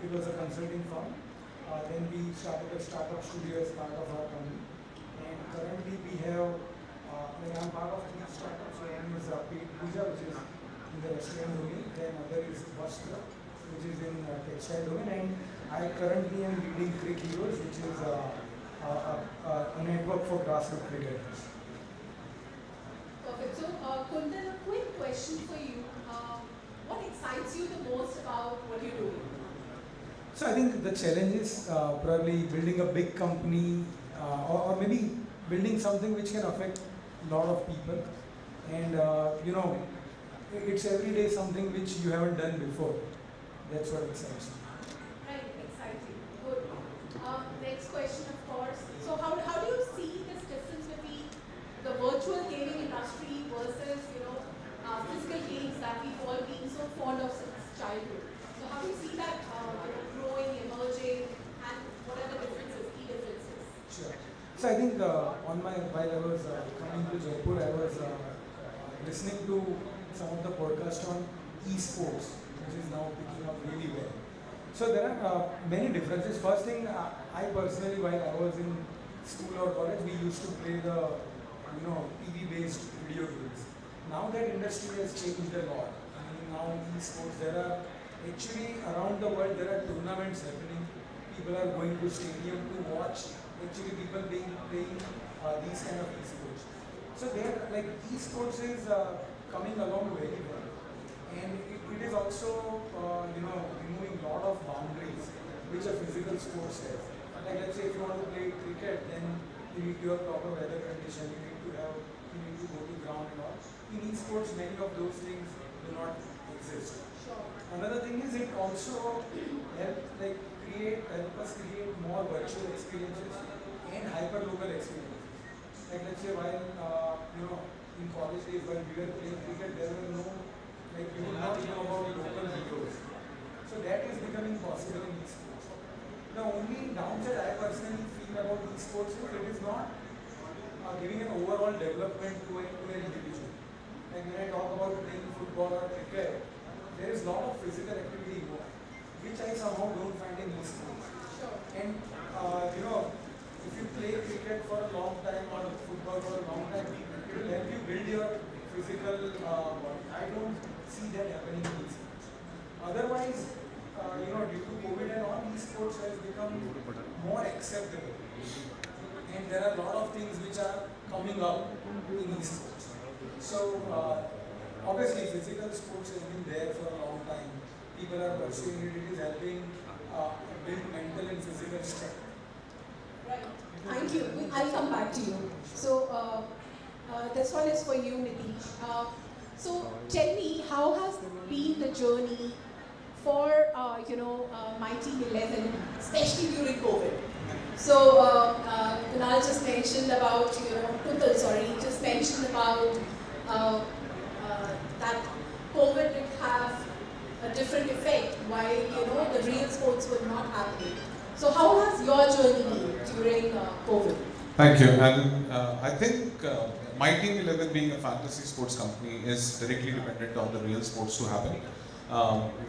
it was a consulting firm. Then we started a startup studio as part of our company. And currently we have, I'm part of 3 startups. One is Paid Puja, which is in the restaurant domain. Then other is Vastra, which is in textile domain. And I currently am leading CricHeroes, which is a network for grassroots cricketers. Perfect. So, Kundan, a quick question for you. What excites you the most about what you're doing? So I think the challenge is probably building a big company or maybe building something which can affect a lot of people. And it's every day something which you haven't done before. That's what excites me. Right, exciting. Good. Next question, of course. So how do you see this difference between the virtual gaming industry versus, physical games that we've all been so fond of since childhood? So how do you see that growing, emerging, and what are the differences, key differences? Sure. So I think while I was coming to Jaipur, I was listening to some of the podcasts on esports, which is now picking up really well. So there are many differences. First thing, I personally, while I was in school or college, we used to play the TV-based video games. Now that industry has changed a lot. I mean, now esports, there are actually around the world there are tournaments happening. People are going to stadium to watch. Actually, people playing these kind of esports. So esports is coming along very well, and it is also removing a lot of boundaries which a physical sports has. Like let's say if you want to play cricket, then you need to have proper weather condition. You need to go to ground and all. In esports, many of those things do not exist. Sure. Another thing is it also help us create more virtual experiences and hyper-local experiences. Like let's say while in college days when we were playing cricket, there were no you would not know about local heroes. So that is becoming possible in esports. The only downside I personally feel about esports is it is not giving an overall development to an individual. Like when I talk about playing football or cricket, there is a lot of physical activity involved, which I somehow don't find in esports. Sure. And if you play cricket for a long time or football for a long time, it will help you build your physical body. I don't see that happening in esports. Otherwise, due to COVID and all, esports has become more acceptable. And there are a lot of things which are coming up in esports. So, obviously, physical sports has been there for a long time. People are pursuing it. It is helping build mental and physical strength. Right. Thank you. I'll come back to you. So, this one is for you, Nitish. So, tell me, how has been the journey for my Team 11, especially during COVID? So, Kunal just mentioned about, Kuntal, sorry, just mentioned about that COVID did have a different effect while, the real sports were not happening. So how has your journey been during COVID? Thank you. And I think my Team 11 being a fantasy sports company is directly dependent on the real sports to happen.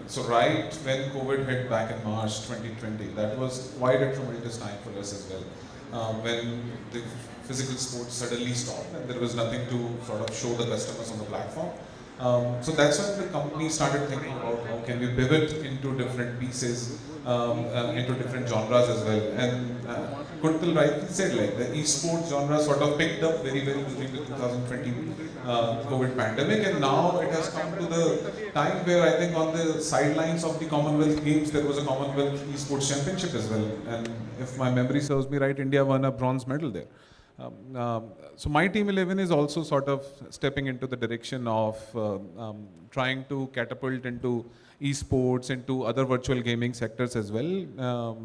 So right when COVID hit back in March 2020, that was quite a tremendous time for us as well. When the physical sports suddenly stopped and there was nothing to sort of show the customers on the platform. So that's when the company started thinking about how can we pivot into different pieces, into different genres as well. And Kuntal rightly said, like the esports genre sort of picked up very well during the 2020 COVID pandemic, and now it has come to the time where I think on the sidelines of the Commonwealth Games there was a Commonwealth Esports Championship as well. And if my memory serves me right, India won a bronze medal there. So my Team 11 is also sort of stepping into the direction of trying to catapult into esports, into other virtual gaming sectors as well.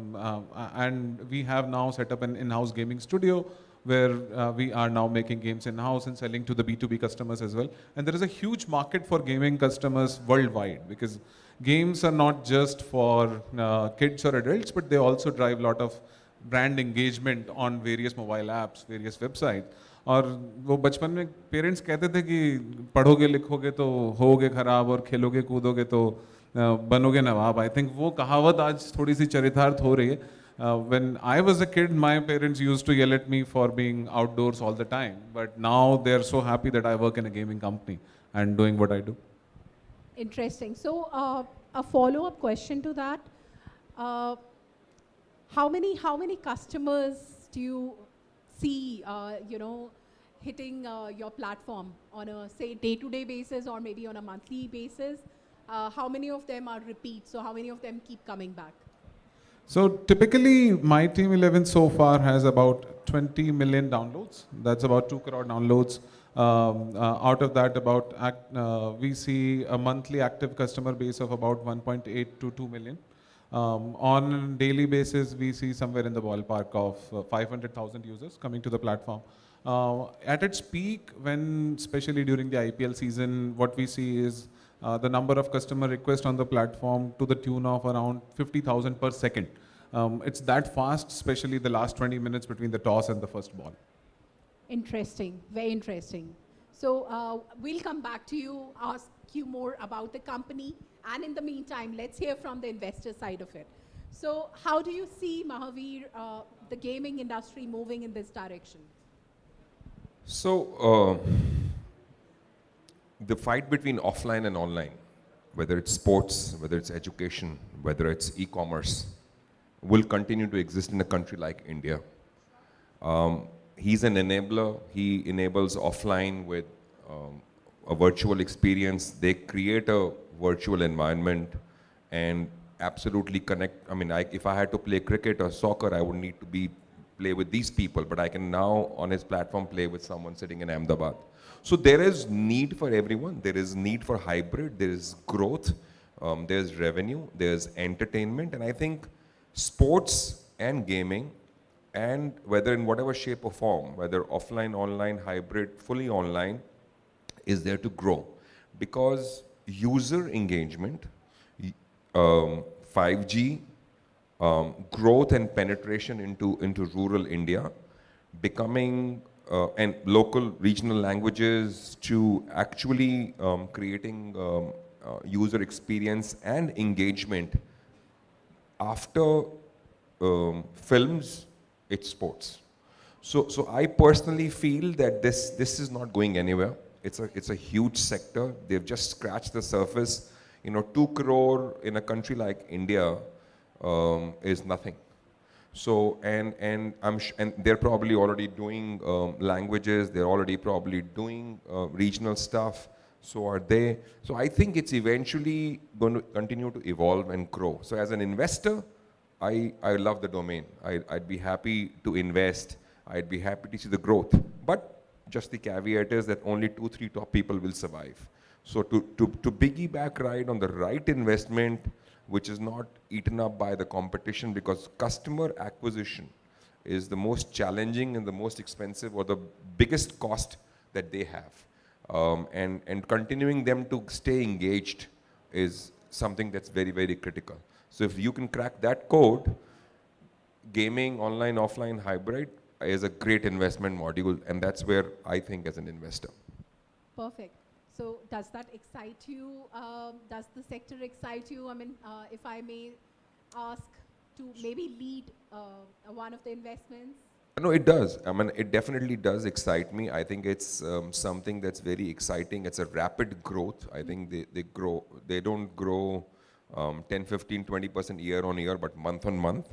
And we have now set up an in-house gaming studio where we are now making games in-house and selling to the B2B customers as well. And there is a huge market for gaming customers worldwide, because games are not just for kids or adults, but they also drive a lot of brand engagement on various mobile apps, various websites. और वो बचपन में parents कहते थे कि पढ़ोगे लिखोगे तो होगे खराब और खेलोगे कूदोगे तो बनोगे नवाब. I think वो कहावत आज थोड़ी सी चरितार्थ हो रही है. When I was a kid, my parents used to yell at me for being outdoors all the time. But now they're so happy that I work in a gaming company and doing what I do. Interesting. So, a follow-up question to that. Uh, how many customers do you see, hitting your platform on a, say, day-to-day basis or maybe on a monthly basis? How many of them are repeats? So how many of them keep coming back? So typically, my Team 11 so far has about 20 million downloads. That's about 2 crore downloads. Out of that, we see a monthly active customer base of about 1.8 to 2 million. On a daily basis, we see somewhere in the ballpark of 500,000 users coming to the platform. At its peak, especially during the IPL season, what we see is the number of customer requests on the platform to the tune of around 50,000 per second. It's that fast, especially the last 20 minutes between the toss and the first ball. Interesting, very interesting. So we'll come back to you, ask you more about the company. And in the meantime, let's hear from the investor side of it. So how do you see, Mahaveer, the gaming industry moving in this direction? So, the fight between offline and online, whether it's sports, whether it's education, whether it's e-commerce, will continue to exist in a country like India. He's an enabler. He enables offline with a virtual experience. They create a virtual environment and absolutely connect. I mean, if I had to play cricket or soccer, I would need to play with these people, but I can now on his platform play with someone sitting in Ahmedabad. So there is need for everyone. There is need for hybrid. There is growth. There's revenue. There's entertainment. And I think sports and gaming, and whether in whatever shape or form, whether offline, online, hybrid, fully online, is there to grow. Because user engagement, 5G, growth and penetration into rural India, becoming and local regional languages to actually creating user experience and engagement. After films, it's sports. So I personally feel that this is not going anywhere. It's a huge sector. They've just scratched the surface. 2 crore in a country like India is nothing. So and they're probably already doing languages. They're already probably doing regional stuff. So are they. So I think it's eventually going to continue to evolve and grow. So as an investor, I love the domain. I'd be happy to invest. I'd be happy to see the growth. But just the caveat is that only 2-3 top people will survive. So to piggyback ride on the right investment, which is not eaten up by the competition, because customer acquisition is the most challenging and the most expensive or the biggest cost that they have. And continuing them to stay engaged is something that's very, very critical. So if you can crack that code, gaming, online, offline, hybrid is a great investment module, and that's where I think as an investor. Perfect. So does that excite you? Does the sector excite you? I mean, if I may ask to maybe lead one of the investments? No, it does. I mean, it definitely does excite me. I think it's something that's very exciting. It's a rapid growth. I think they grow. They don't grow 10, 15, 20% year on year, but month on month.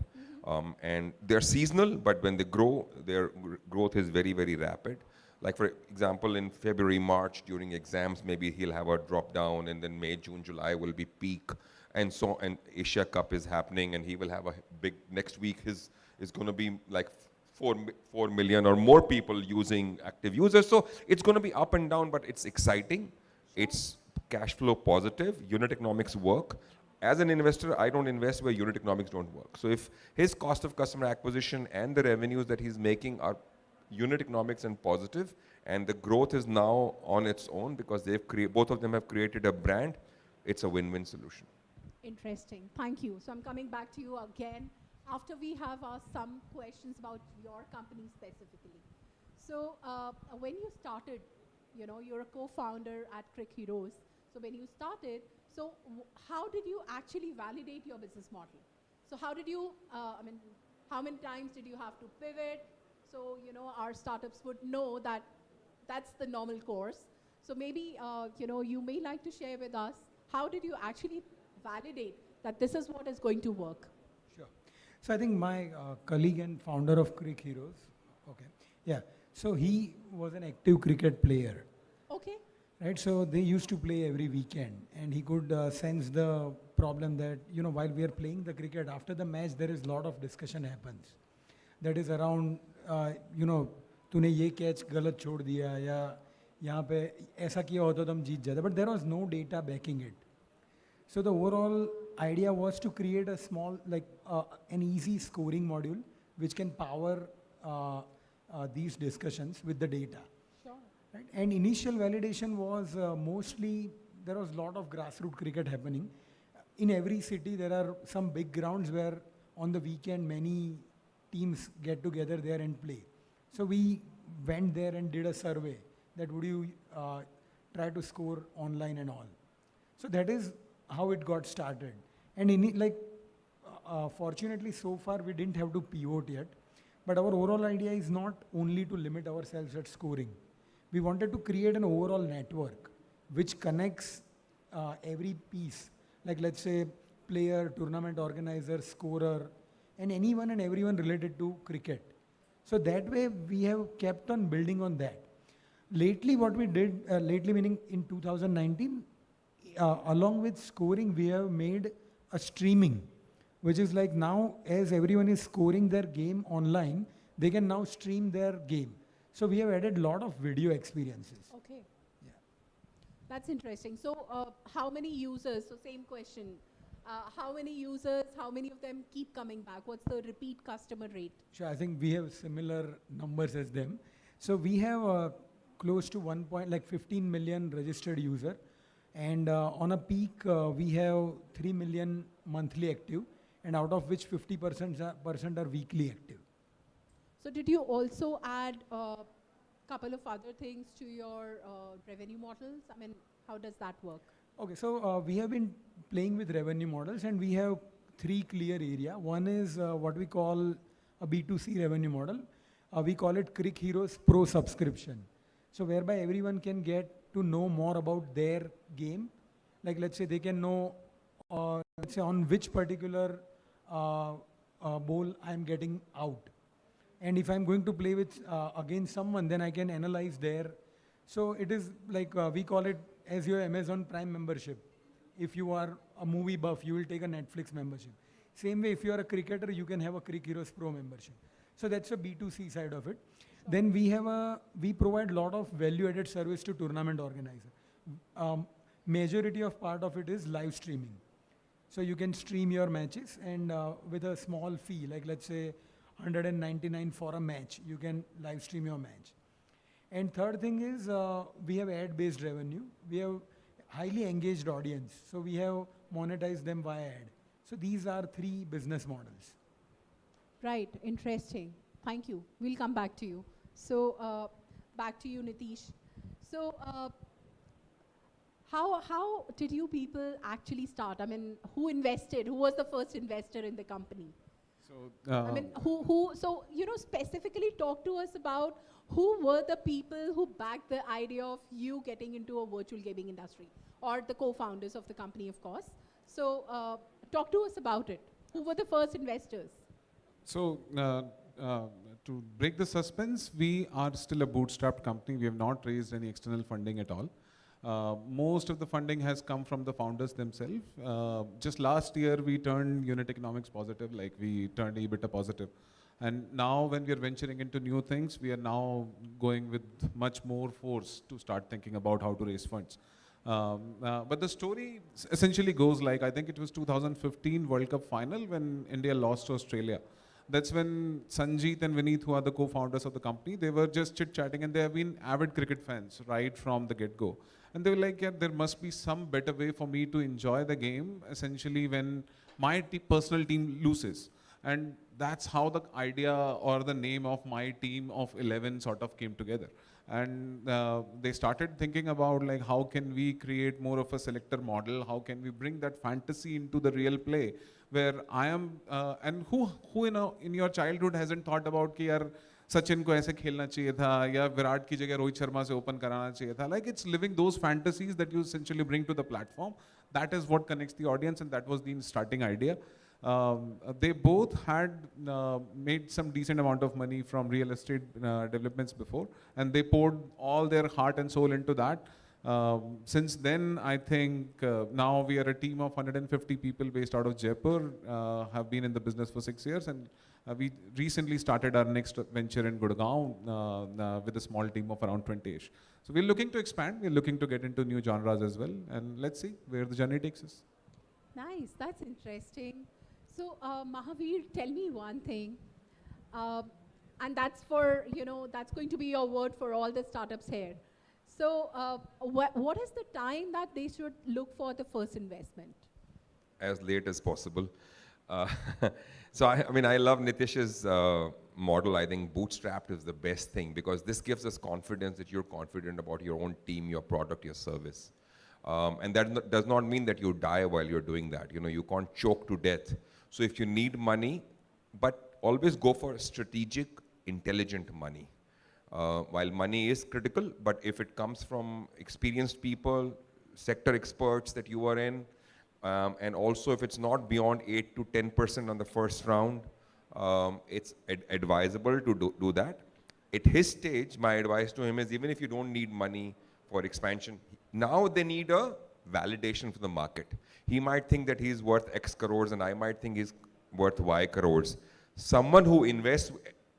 And they're seasonal, but when they grow, their growth is very, very rapid. Like for example, in February, March, during exams, maybe he'll have a drop down, and then May, June, July will be peak. And so, and Asia Cup is happening, and he will have a big, next week is going to be like 4 million or more people using active users. So it's going to be up and down, but it's exciting. It's cash flow positive, unit economics work. As an investor, I don't invest where unit economics don't work. So if his cost of customer acquisition and the revenues that he's making are unit economics and positive, and the growth is now on its own because both of them have created a brand, it's a win-win solution. Interesting. Thank you. So I'm coming back to you again after we have asked some questions about your company specifically. So when you started, you're a co-founder at CricHeroes. So when you started, So how did you actually validate your business model? So how did you, how many times did you have to pivot? So, our startups would know that that's the normal course. So maybe, you may like to share with us, how did you actually validate that this is what is going to work? Sure. So I think my colleague and founder of CricHeroes, okay, yeah. So he was an active cricket player. Okay. Right, so they used to play every weekend, and he could sense the problem that, while we are playing the cricket, after the match, there is a lot of discussion happens. That is around, तूने ये catch गलत छोड़ दिया या यहाँ पे ऐसा किया होता तो हम जीत जाते. But there was no data backing it. So the overall idea was to create a small, an easy scoring module which can power these discussions with the data. Right? And initial validation was mostly, there was a lot of grassroots cricket happening. In every city, there are some big grounds where on the weekend, many teams get together there and play. So we went there and did a survey that would you try to score online and all. So that is how it got started. And fortunately, so far, we didn't have to pivot yet. But our overall idea is not only to limit ourselves at scoring. We wanted to create an overall network which connects every piece, like let's say player, tournament organizer, scorer, and anyone and everyone related to cricket. So that way we have kept on building on that. Lately what we did, lately meaning in 2019, along with scoring, we have made a streaming, which is like now as everyone is scoring their game online, they can now stream their game. So we have added a lot of video experiences. Okay. Yeah. That's interesting. So how many users, so same question, how many users, how many of them keep coming back? What's the repeat customer rate? Sure, I think we have similar numbers as them. So we have close to 15 million registered user. And on a peak, we have 3 million monthly active, and out of which 50% are weekly active. So did you also add a couple of other things to your revenue models? I mean, how does that work? Okay, so we have been playing with revenue models, and we have 3 clear areas. One is what we call a B2C revenue model. We call it CricHeroes Pro subscription. So whereby everyone can get to know more about their game. Like let's say they can know, let's say on which particular bowl I'm getting out. And if I'm going to play with against someone, then I can analyze there. So it is like we call it as your Amazon Prime membership. If you are a movie buff, you will take a Netflix membership. Same way, if you are a cricketer, you can have a CricHeroes Pro membership. So that's a B2C side of it. Sure. Then we provide a lot of value-added service to tournament organizer. Majority of part of it is live streaming. So you can stream your matches, and with a small fee, like let's say 199 for a match, you can live stream your match. And third thing is we have ad-based revenue. We have highly engaged audience. So we have monetized them via ad. So these are 3 business models. Right, interesting. Thank you. We'll come back to you. So back to you, Nitish. So how did you people actually start? I mean, who invested? Who was the first investor in the company? So, I mean, so, specifically talk to us about who were the people who backed the idea of you getting into a virtual gaming industry, or the co-founders of the company, of course. So talk to us about it. Who were the first investors? So to break the suspense, we are still a bootstrapped company. We have not raised any external funding at all. Most of the funding has come from the founders themselves. Just last year, we turned unit economics positive, like we turned EBITDA positive. And now when we are venturing into new things, we are now going with much more force to start thinking about how to raise funds. But the story essentially goes like, I think it was 2015 World Cup final when India lost to Australia. That's when Sanjit and Vineet, who are the co-founders of the company, they were just chit-chatting, and they have been avid cricket fans right from the get-go. And they were like, yeah, there must be some better way for me to enjoy the game, essentially when my personal team loses. And that's how the idea or the name of my team of 11 sort of came together. And they started thinking about like how can we create more of a selector model, how can we bring that fantasy into the real play, where I am, and who in your childhood hasn't thought about कि यार सचिन को ऐसे खेलना चाहिए था या विराट की जगह रोहित शर्मा से ओपन कराना चाहिए था. Like it's living those fantasies that you essentially bring to the platform. That is what connects the audience, and that was the starting idea. They both had made some decent amount of money from real estate developments before, and they poured all their heart and soul into that. Since then, I think now we are a team of 150 people based out of Jaipur, have been in the business for 6 years, and we recently started our next venture in Gurgaon with a small team of around 20-ish. So we're looking to expand, we're looking to get into new genres as well, and let's see where the journey takes us. Nice, that's interesting. So, Mahaveer, tell me one thing, and that's for, that's going to be your word for all the startups here. So, what is the time that they should look for the first investment? As late as possible. So I love Nitish's model. I think bootstrapped is the best thing because this gives us confidence that you're confident about your own team, your product, your service. And that does not mean that you die while you're doing that. You can't choke to death. So if you need money, but always go for strategic, intelligent money. While money is critical, but if it comes from experienced people, sector experts that you are in, and also if it's not beyond 8 to 10% on the first round, it's advisable to do that. At his stage, my advice to him is even if you don't need money for expansion, now they need a validation for the market. He might think that he's worth X crores and I might think he's worth Y crores. Someone who invests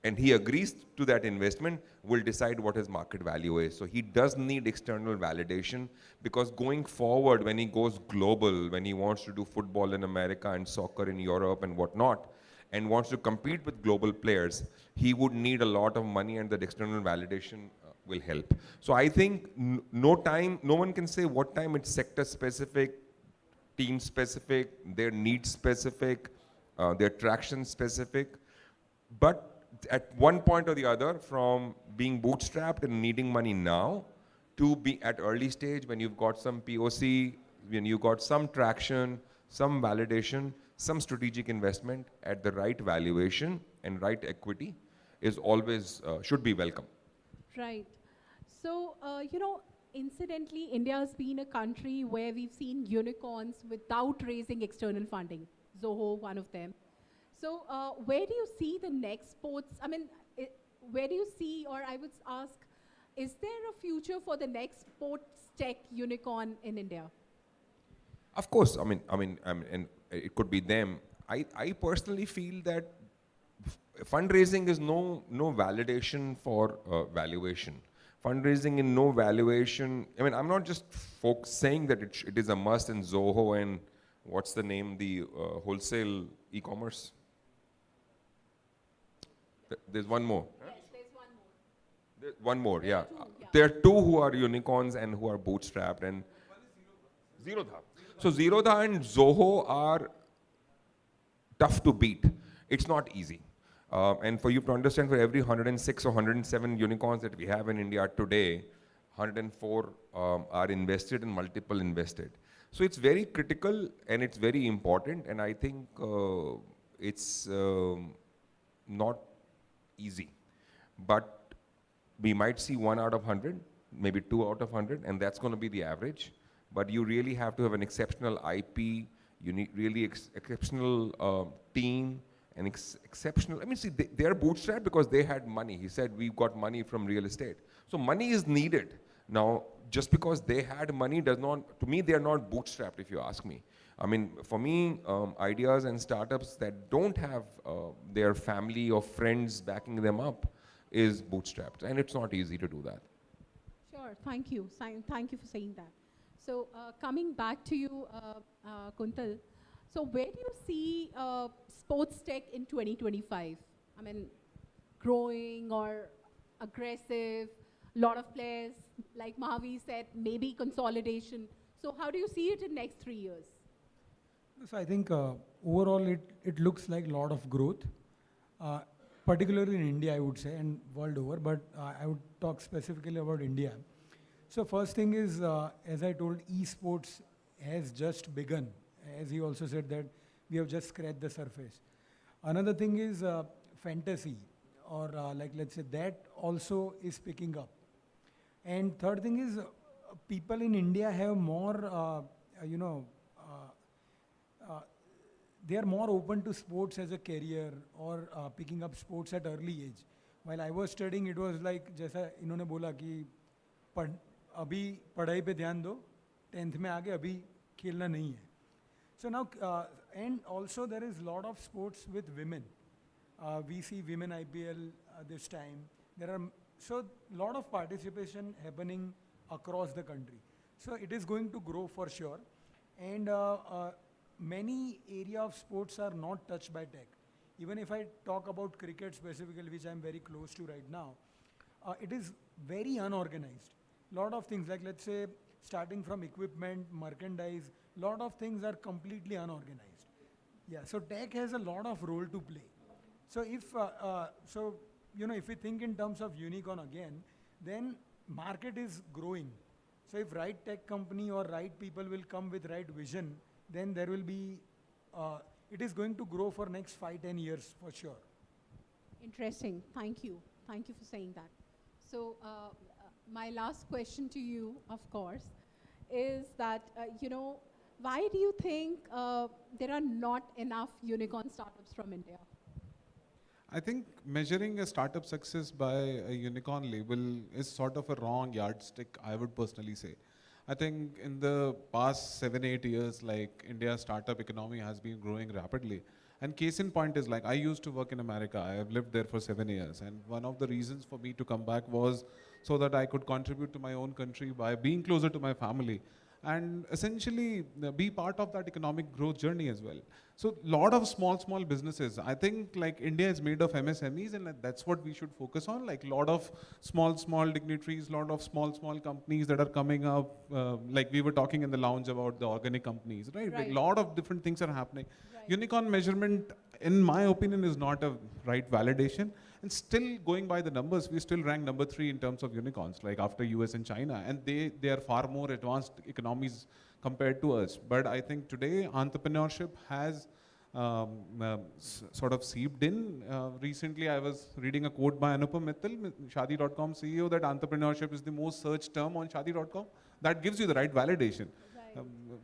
and he agrees to that investment will decide what his market value is. So he does need external validation because going forward, when he goes global, when he wants to do football in America and soccer in Europe and whatnot, and wants to compete with global players, he would need a lot of money and that external validation will help. So I think no one can say what time. It's sector specific, team specific, their needs specific, their traction specific. But at one point or the other, from being bootstrapped and needing money now to be at early stage when you've got some POC, when you've got some traction, some validation, some strategic investment at the right valuation and right equity is always, should be welcome. Right. So, incidentally, India has been a country where we've seen unicorns without raising external funding. Zoho, one of them. So, where do you see the next sports? Where do you see, or I would ask, is there a future for the next sports tech unicorn in India? Of course, and it could be them. I personally feel that fundraising is no validation for valuation. Fundraising in no valuation. I'm not just saying that it is a must in Zoho and what's the name, the wholesale e-commerce. There's one more. Yes, there's one more. There's one more, yeah. Yeah. There are two who are unicorns and who are bootstrapped. And Zerodha. So Zerodha and Zoho are tough to beat. It's not easy. And for you to understand, for every 106 or 107 unicorns that we have in India today, 104 are invested and multiple invested. So it's very critical and it's very important. And I think it's not easy. But we might see 1 out of 100, maybe 2 out of 100, and that's going to be the average. But you really have to have an exceptional IP, you need really exceptional team, and exceptional, they are bootstrapped because they had money. He said, we've got money from real estate. So money is needed. Now, just because they had money does not, to me, they are not bootstrapped, if you ask me. For me, ideas and startups that don't have their family or friends backing them up is bootstrapped, and it's not easy to do that. Sure, thank you. Thank you for saying that. So coming back to you, Kuntal, so where do you see sports tech in 2025? Growing or aggressive, lot of players, like Mahaveer said, maybe consolidation. So how do you see it in next 3 years? So I think overall it looks like a lot of growth. particularly in India, I would say, and world over, but I would talk specifically about India. So first thing is, as I told, esports has just begun. As he also said that we have just scratched the surface. Another thing is fantasy, or like let's say that also is picking up. And third thing is people in India have more, they are more open to sports as a career or picking up sports at early age. While I was studying, it was like जैसा इन्होंने बोला कि अभी पढ़ाई पे ध्यान दो, 10th में आगे अभी खेलना नहीं है. So now, and also there is lot of sports with women. We see women IPL this time. There are so lot of participation happening across the country. So it is going to grow for sure. And many area of sports are not touched by tech. Even if I talk about cricket specifically, which I'm very close to right now, it is very unorganized. Lot of things like let's say starting from equipment, merchandise, lot of things are completely unorganized. Yeah, so tech has a lot of role to play. So if if we think in terms of unicorn again, then market is growing. So if right tech company or right people will come with right vision, then there will be, it is going to grow for next 5-10 years for sure. Interesting. Thank you. Thank you for saying that. So my last question to you, of course, is that, why do you think there are not enough unicorn startups from India? I think measuring a startup success by a unicorn label is sort of a wrong yardstick, I would personally say. I think in the past 7-8 years, like India's startup economy has been growing rapidly. And case in point is like, I used to work in America. I have lived there for 7 years. And one of the reasons for me to come back was so that I could contribute to my own country by being closer to my family and essentially be part of that economic growth journey as well. So lot of small businesses. I think like India is made of MSMEs and that's what we should focus on. Like lot of small dignitaries, lot of small companies that are coming up. Like we were talking in the lounge about the organic companies, right? Like lot of different things are happening. Right. Unicorn measurement, in my opinion, is not a right validation. And still going by the numbers, we still rank number 3 in terms of unicorns, like after US and China. And they are far more advanced economies compared to us. But I think today entrepreneurship has sort of seeped in. Recently I was reading a quote by Anupam Mittal, Shadi.com CEO, that entrepreneurship is the most searched term on Shadi.com. That gives you the right validation.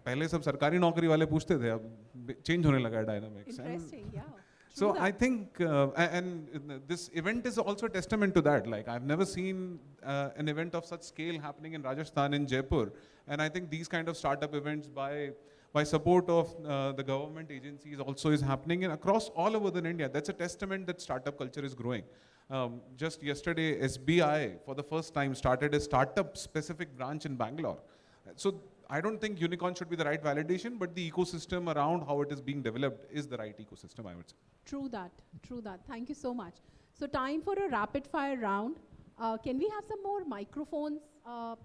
पहले सब सरकारी नौकरी वाले पूछते थे, अब change होने लगा है dynamics. Interesting, yeah. So I think, and this event is also a testament to that. Like I've never seen an event of such scale happening in Rajasthan, in Jaipur. And I think these kind of startup events by support of the government agencies also is happening across all over India. That's a testament that startup culture is growing. Just yesterday, SBI for the first time started a startup specific branch in Bangalore. So I don't think unicorn should be the right validation, but the ecosystem around how it is being developed is the right ecosystem, I would say. True that. Thank you so much. So time for a rapid fire round. Can we have some more microphones,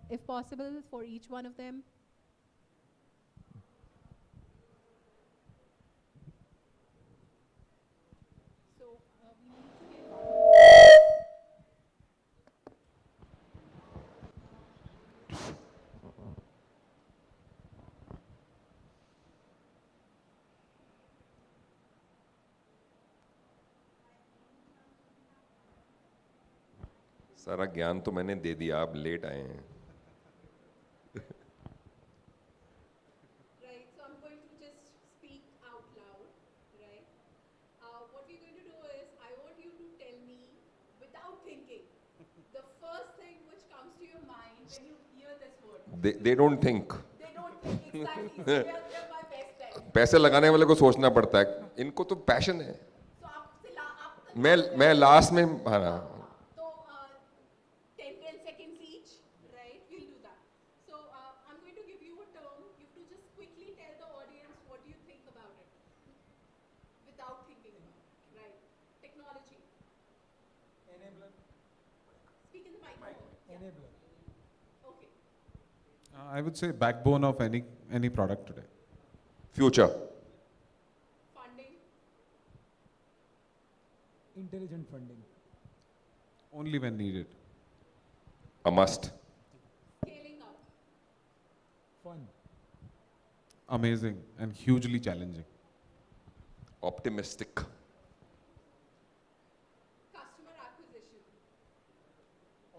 if possible, for each one of them? So we need to get सारा ज्ञान तो मैंने दे दिया, आप late आए हैं. Right, so I'm going to just speak out loud, right? What we're going to do is, I want you to tell me, without thinking, the first thing which comes to your mind when you hear this word. They don't think. They don't think, exactly. So they're my best time. पैसे लगाने वाले को सोचना पड़ता है, इनको तो passion है. So मैं लास्ट में हाँ. 10 seconds each, right? We'll do that. So I'm going to give you a term. You have to just quickly tell the audience what you think about it without thinking about it, right? Technology. Enabler. Speak in the microphone. Yeah. Enabler. Okay. I would say backbone of any product today. Future. Funding. Intelligent funding. Only when needed. A must. Scaling up. Fun. Amazing and hugely challenging. Optimistic. Customer acquisition.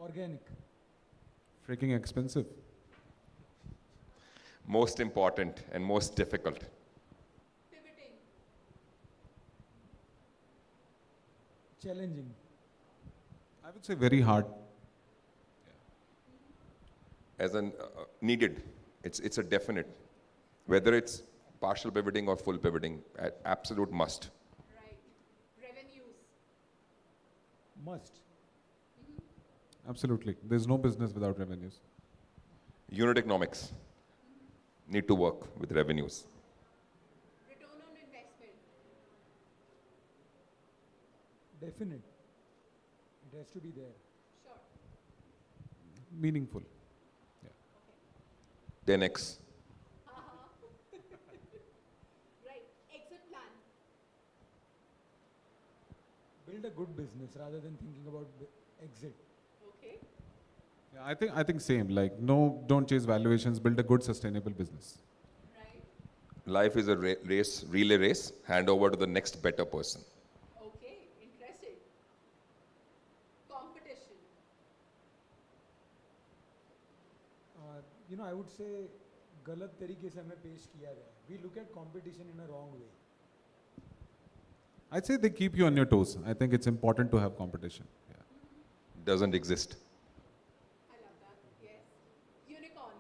Organic. Freaking expensive. Most important and most difficult. Pivoting. Challenging. I would say very hard. As an needed. It's a definite. Whether it's partial pivoting or full pivoting, absolute must. Right. Revenues. Must. Absolutely. There's no business without revenues. Unit economics. Need to work with revenues. Return on investment. Definite. It has to be there. Sure. Meaningful. 10x. Right. Exit plan. Build a good business rather than thinking about exit. Okay. Yeah, I think same. Like, no, don't chase valuations. Build a good, sustainable business. Right. Life is a race, relay race. Hand over to the next better person. Okay. Interesting. Competition. I would say गलत तरीके से हमें पेश किया गया है. We look at competition in a wrong way. I'd say they keep you on your toes. I think it's important to have competition. Yeah. Doesn't exist. I love that. Yes. Unicorn.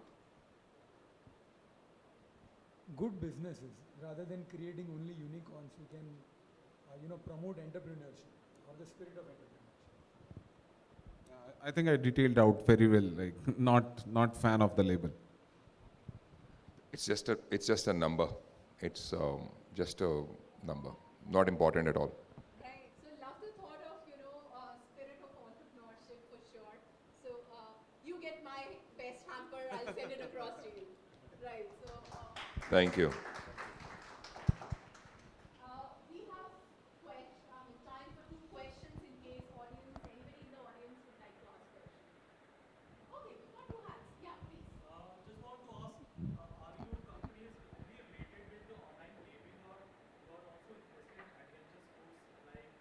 Good businesses rather than creating only unicorns. We can, promote entrepreneurship or the spirit of entrepreneurship. I think I detailed out very well. Like, not fan of the label. It's just a number. It's just a number. Not important at all. Right. So love the thought of, spirit of entrepreneurship for sure. So you get my best hamper. I'll send it across to you. Right. So Thank you. we have time for 2 questions in case anybody in the audience would like to ask questions. Okay, we've got 2 hands. Yeah, please. Just want to ask, are your companies only related with the online gaming or you are also interested in adventure sports like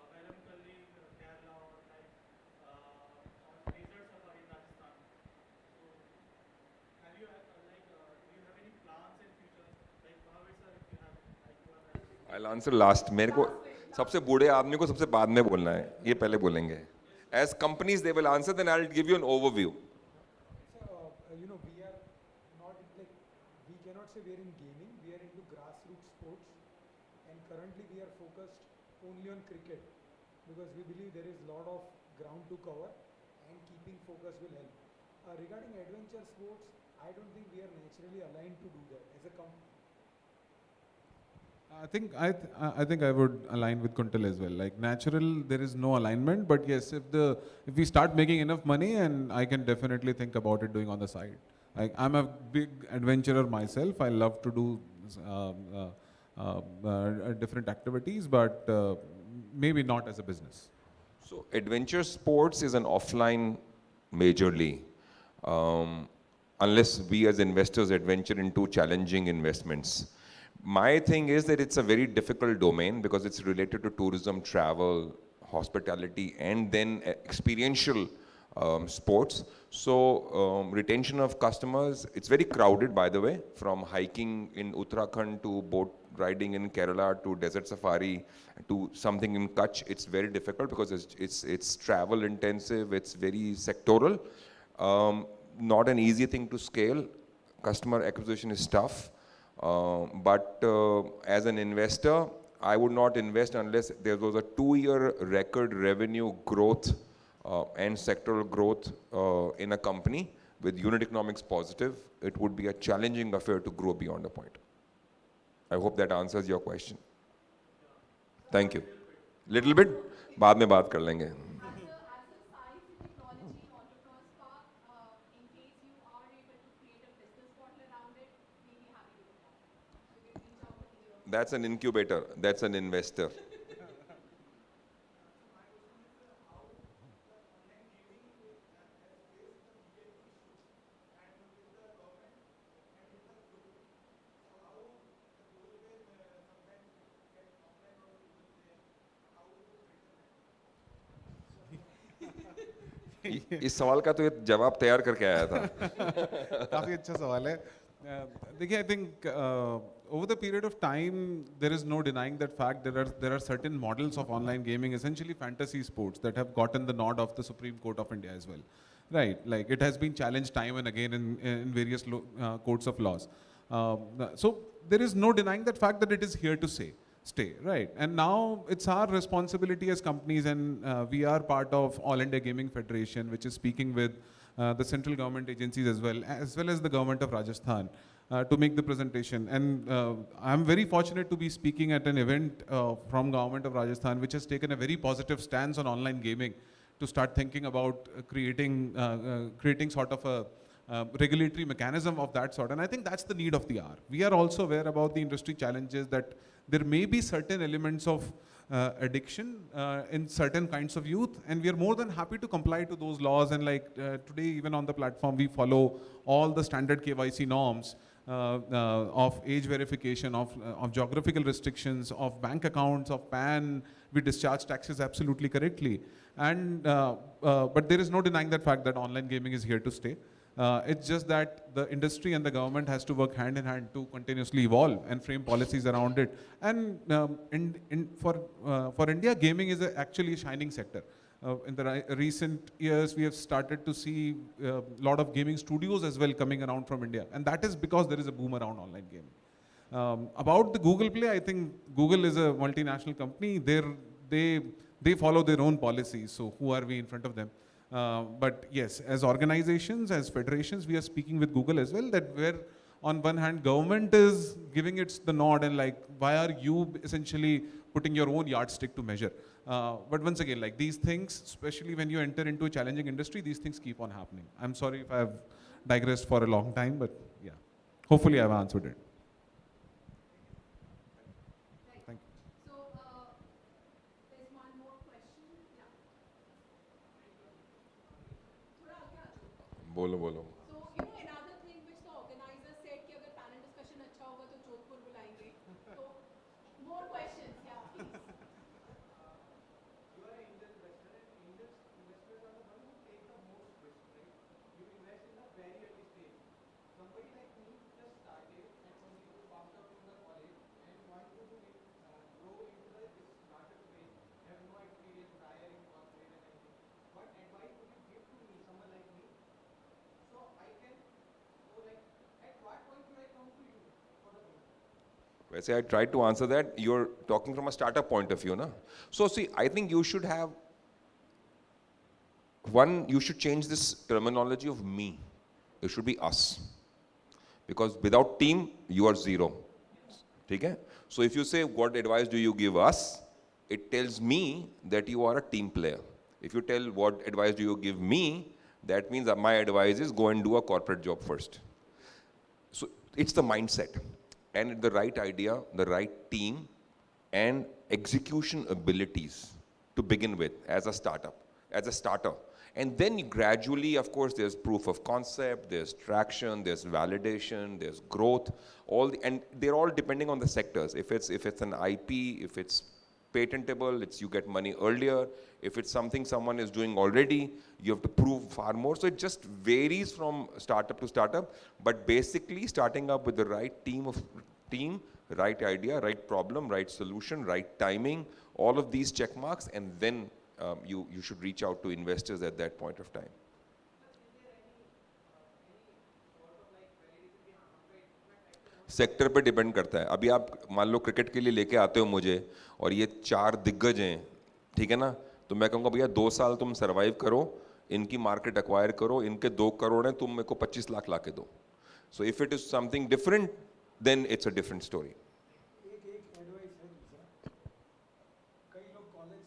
Velamkalli, Kerala or like or desert safari in Rajasthan? So have you do you have any plans in future? Like Mahaveer sir, if you have you are like I'll answer last. मेरे को सबसे बूढ़े आदमी को सबसे बाद में बोलना है. ये पहले बोलेंगे. As companies, they will answer. Then I'll give you an overview. So, we are not like, we cannot say we are in gaming. We are into grassroots sports, and currently we are focused only on cricket because we believe there is a lot of ground to cover, and keeping focus will help. Regarding adventure sports, I don't think we are naturally aligned to do that as a company. I think I would align with Kuntal as well. Like, natural, there is no alignment, but yes, if we start making enough money, and I can definitely think about it doing on the side. Like, I'm a big adventurer myself. I love to do different activities, but maybe not as a business. So adventure sports is an offline majorly. Unless we as investors adventure into challenging investments. My thing is that it's a very difficult domain because it's related to tourism, travel, hospitality, and then experiential sports. So retention of customers, it's very crowded, by the way, from hiking in Uttarakhand to boat riding in Kerala to desert safari to something in Kutch. It's very difficult because it's travel intensive, it's very sectoral. Not an easy thing to scale. Customer acquisition is tough. But as an investor, I would not invest unless there was a 2-year record revenue growth and sectoral growth in a company with unit economics positive. It would be a challenging affair to grow beyond a point. I hope that answers your question. Thank you. Little bit, बाद में बात कर लेंगे. That's an incubator. That's an investor. इस सवाल का तो ये जवाब तैयार करके आया था. काफ़ी अच्छा सवाल है. देखिए, I think over the period of time, there is no denying that fact. There are certain models of online gaming, essentially fantasy sports, that have gotten the nod of the Supreme Court of India as well. Right, like it has been challenged time and again in various courts of laws. So there is no denying that fact that it is here to stay, right? And now it's our responsibility as companies, and we are part of All India Gaming Federation, which is speaking with the central government agencies as well as the government of Rajasthan to make the presentation. And I'm very fortunate to be speaking at an event from government of Rajasthan, which has taken a very positive stance on online gaming to start thinking about creating sort of a regulatory mechanism of that sort. And I think that's the need of the hour. We are also aware about the industry challenges, that there may be certain elements of addiction in certain kinds of youth, and we are more than happy to comply to those laws. And like today, even on the platform, we follow all the standard KYC norms of age verification, of geographical restrictions, of bank accounts, of PAN. We discharge taxes absolutely correctly. And but there is no denying that fact that online gaming is here to stay. It's just that the industry and the government has to work hand in hand to continuously evolve and frame policies around it. And for India, gaming is actually a shining sector. In the recent years, we have started to see a lot of gaming studios as well coming around from India. And that is because there is a boom around online gaming. About the Google Play, I think Google is a multinational company. They follow their own policies. So who are we in front of them? But yes, as organizations, as federations, we are speaking with Google as well, that where on one hand, government is giving it the nod and like, why are you essentially putting your own yardstick to measure? But once again, like these things, especially when you enter into a challenging industry, these things keep on happening. I'm sorry if I've digressed for a long time, but yeah, hopefully I've answered it. Thank you. So there's one more question. Yeah. थोड़ा आगे आ जाओ. बोलो. So you know another thing which the organizer said कि अगर panel discussion अच्छा होगा तो जोधपुर बुलाएंगे. So more questions, yeah, please. You are an angel investor, and investors are the ones who take the most risk, right? You invest in a very early stage. Somebody like me just started and was able to pass out from the college and want to grow into this startup space, have no experience prior in corporate and anything. What advice would you give to me, someone like me, so I can go like, at what point should I come to you for the growth? वैसे I tried to answer that. You're talking from a startup point of view, na? So see, I think you should have you should change this terminology of me. It should be us. Because without team, you are zero. Okay? So if you say, what advice do you give us? It tells me that you are a team player. If you tell what advice do you give me, that means that my advice is go and do a corporate job first. So it's the mindset. And the right idea, the right team, and execution abilities to begin with as a startup, as a starter. And then gradually, of course, there's proof of concept, there's traction, there's validation, there's growth, and they're all depending on the sectors. If it's an IP, if it's patentable, you get money earlier. If it's something someone is doing already, you have to prove far more. So it just varies from startup to startup. But basically, starting up with the right team, right idea, right problem, right solution, right timing, all of these check marks, and then you should reach out to investors at that point of time. Sector पे depend करता है. अभी आप मान लो cricket के लिए लेके आते हो मुझे और ये 4 दिग्गज हैं, ठीक है ना, तो मैं कहूँगा भैया 2 साल तुम सरवाइव करो, इनकी मार्केट एक्वायर करो, इनके 2 करोड़ हैं, तुम मेरे को 25 लाख ला के दो. So if it is something different, then it's a different story. एक एडवाइस है दूसरा. कई लोग college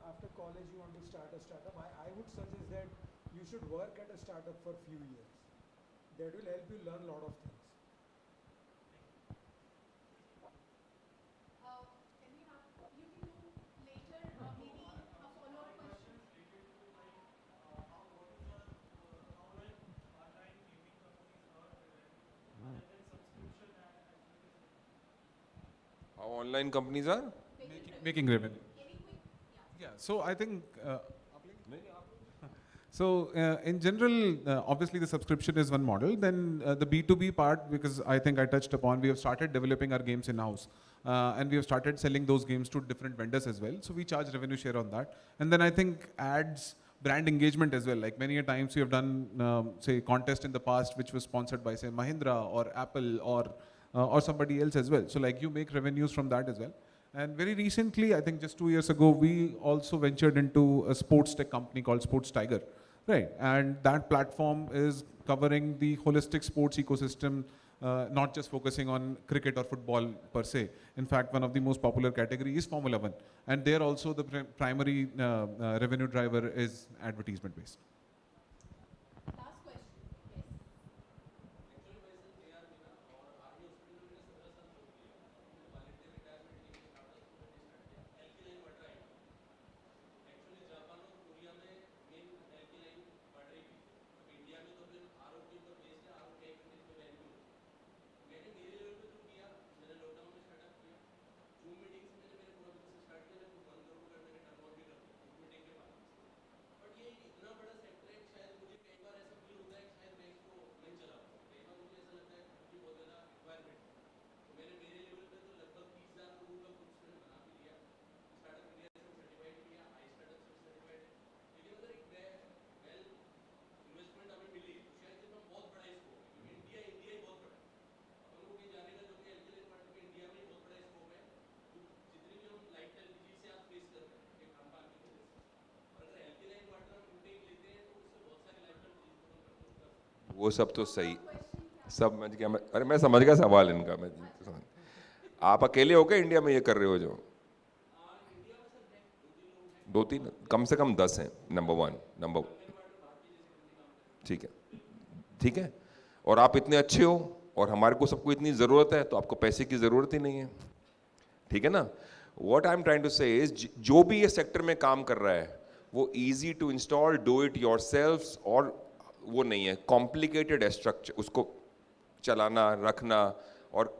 after college you want to start a startup. I would suggest that you should work at a startup for few years. That will help you learn a lot of things. Can we have, you can do later, maybe a follow-up question. How online companies are Making making revenue. Any quick, yeah. Yeah, so I think So in general, obviously the subscription is one model. Then the B2B part, because I think I touched upon, we have started developing our games in-house. And we have started selling those games to different vendors as well. So we charge revenue share on that. And then I think ads, brand engagement as well. Like many a times we have done, say, contest in the past, which was sponsored by, say, Mahindra or Apple or somebody else as well. So like you make revenues from that as well. And very recently, I think just 2 years ago, we also ventured into a sports tech company called Sports Tiger. Right, and that platform is covering the holistic sports ecosystem, not just focusing on cricket or football per se. In fact, one of the most popular category is Formula One, and there also the primary revenue driver is advertisement based. Last question. Yes. वो सब तो सही, सब समझ गया मैं, अरे मैं समझ गया सवाल इनका, मैं आप अकेले हो क्या इंडिया में ये कर रहे हो जो? 2-3, कम से कम 10 हैं, नंबर 1, नंबर, ठीक है, ठीक है। और आप इतने अच्छे हो और हमारे को सबको इतनी ज़रूरत है, तो आपको पैसे की ज़रूरत ही नहीं है, ठीक है ना? What I'm trying to say is, जो भी ये सेक्टर में काम कर रहा है वो easy to install, do it yourself, और वो नहीं है कॉम्प्लिकेटेड स्ट्रक्चर, उसको चलाना रखना। और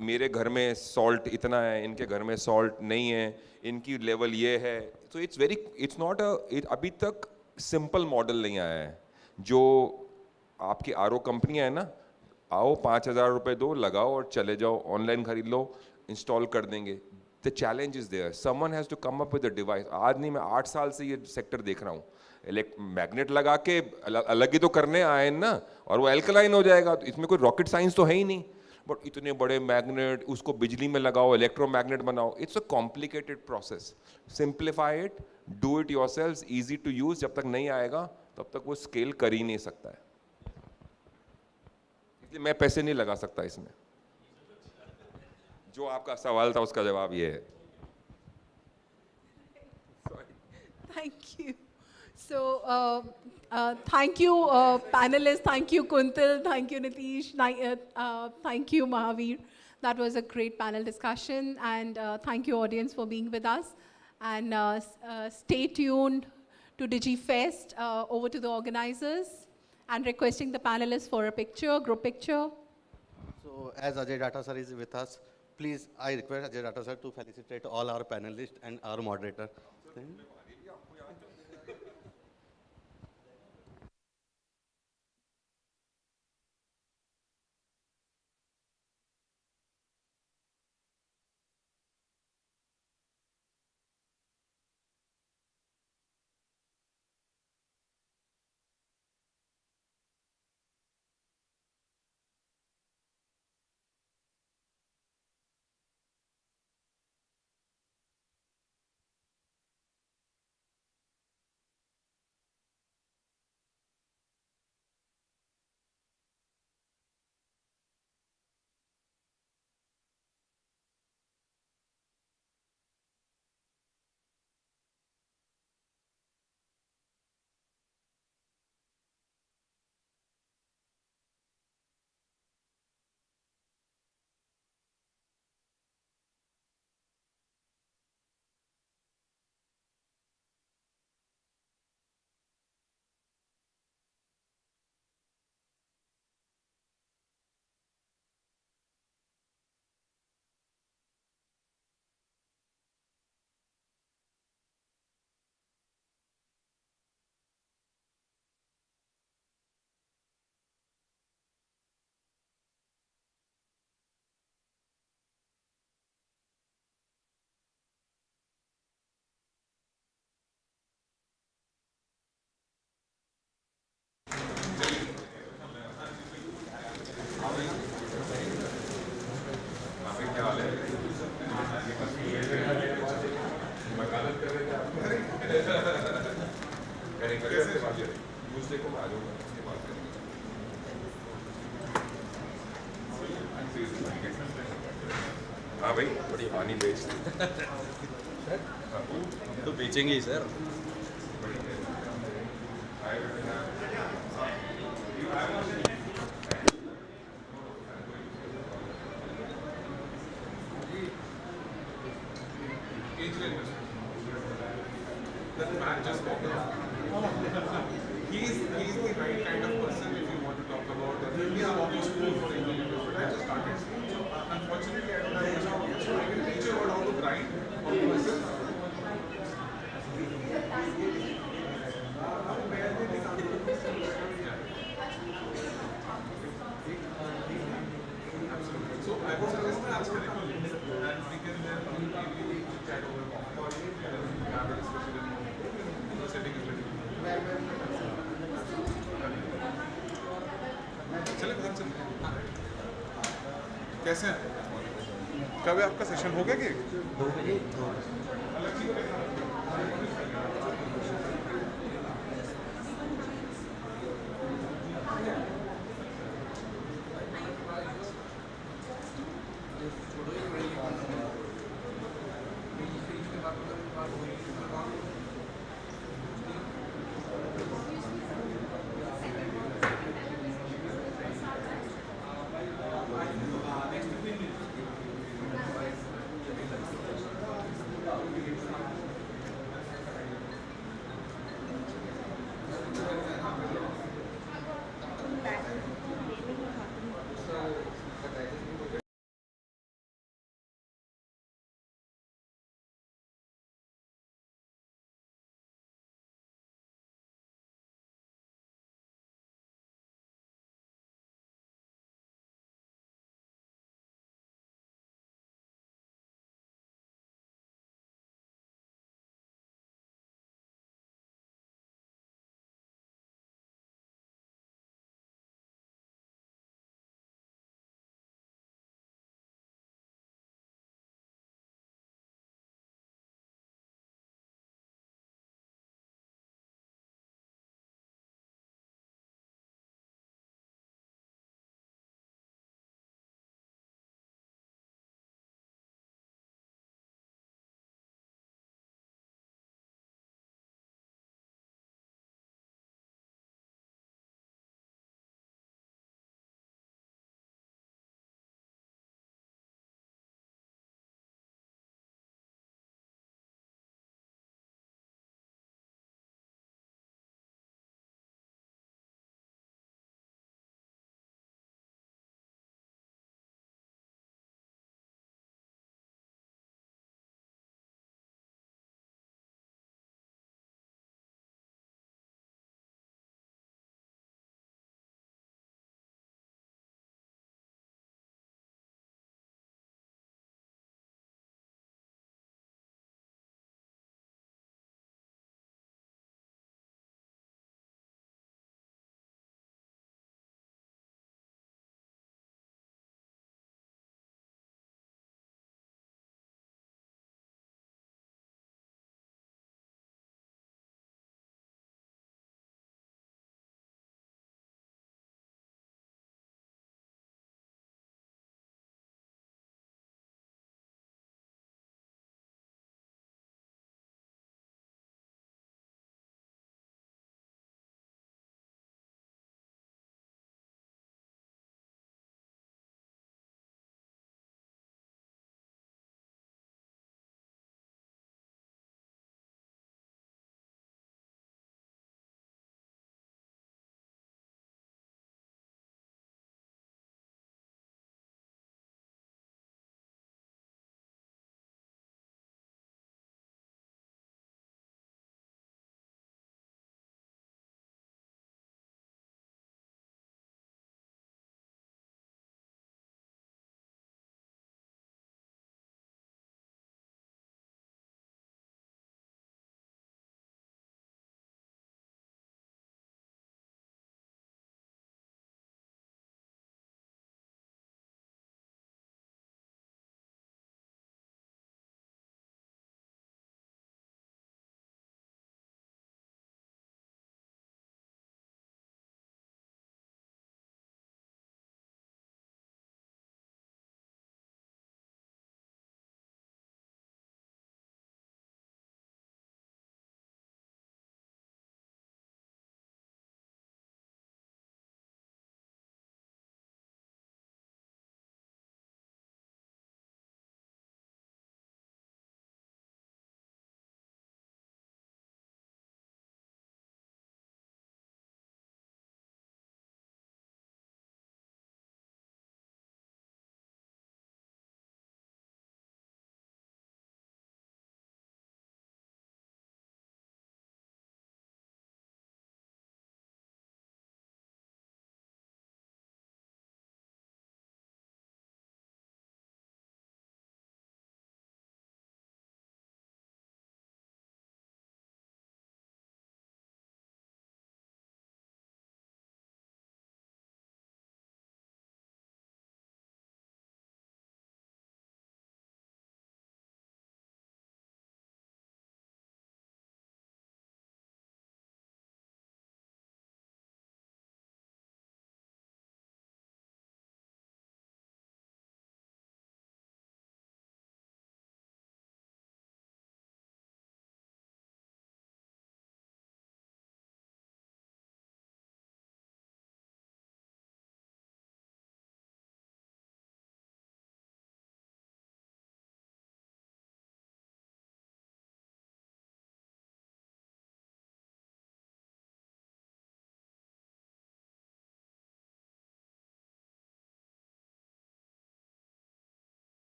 मेरे घर में सॉल्ट इतना है, इनके घर में सॉल्ट नहीं है, इनकी लेवल ये है, तो इट्स नॉट अभी तक सिंपल मॉडल नहीं आया है। जो आपकी आरओ कंपनियां है ना, आओ 5,000 रुपये दो, लगाओ और चले जाओ, ऑनलाइन खरीद लो, इंस्टॉल कर देंगे। The challenge is there, someone has to come up with a device. आज नहीं, मैं 8 साल से ये सेक्टर देख रहा हूँ। मैग्नेट लगा के अलग ही तो करने आए ना, और वो एल्कलाइन हो जाएगा, तो इसमें कोई रॉकेट साइंस तो है ही नहीं। बट इतने बड़े मैग्नेट, उसको बिजली में लगाओ, इलेक्ट्रोमैग्नेट बनाओ, it's a complicated process. Simplify it, do it yourself, easy to use. जब तक नहीं आएगा तब तक वो स्केल कर ही नहीं सकता है, इसलिए मैं पैसे नहीं लगा सकता इसमें। जो आपका सवाल था उसका जवाब ये है। Thank you. So, thank you, panelists. Thank you, Kuntal. Thank you, Nitish. Thank you, Mahaveer. That was a great panel discussion. And thank you, audience, for being with us. And stay tuned to DigiFest. Over to the organizers. And requesting the panelists for a picture, group picture. So, as Ajay Data sir is with us, please, I request Ajay Data sir to felicitate all our panelists and our moderator. दूसरे को आ जाऊंगा उसके बाद करेंगे। हाँ भाई बड़ी पानी बेचती तो बेचेंगे ही sir. That man just walked out. He's the right kind of person if you want to talk about it. He's a walking school for engineers, but I just started. So unfortunately, I don't have much audience, so I can teach you about how to grind on myself. Absolutely. So I would suggest that and we can then maybe chat over coffee and have a discussion in the setting is ready. चले बाहर चलते कैसे हैं? कब है आपका session हो गया कि 2 बजे?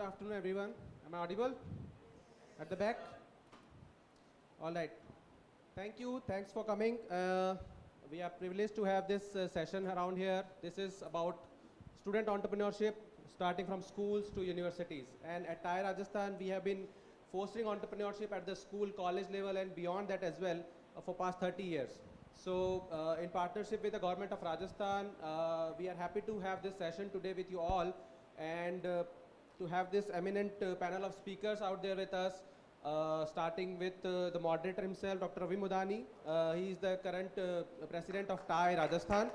afternoon, everyone. Am I audible? At the back? All right. Thank you. Thanks for coming. We are privileged to have this session around here. This is about student entrepreneurship, starting from schools to universities. And at TiE Rajasthan, we have been fostering entrepreneurship at the school, college level, and beyond that as well for past 30 years. So in partnership with the government of Rajasthan, we are happy to have this session today with you all, and to have this eminent panel of speakers out there with us, starting with the moderator himself, Dr. Ravi Modani. He is the current president of TiE Rajasthan.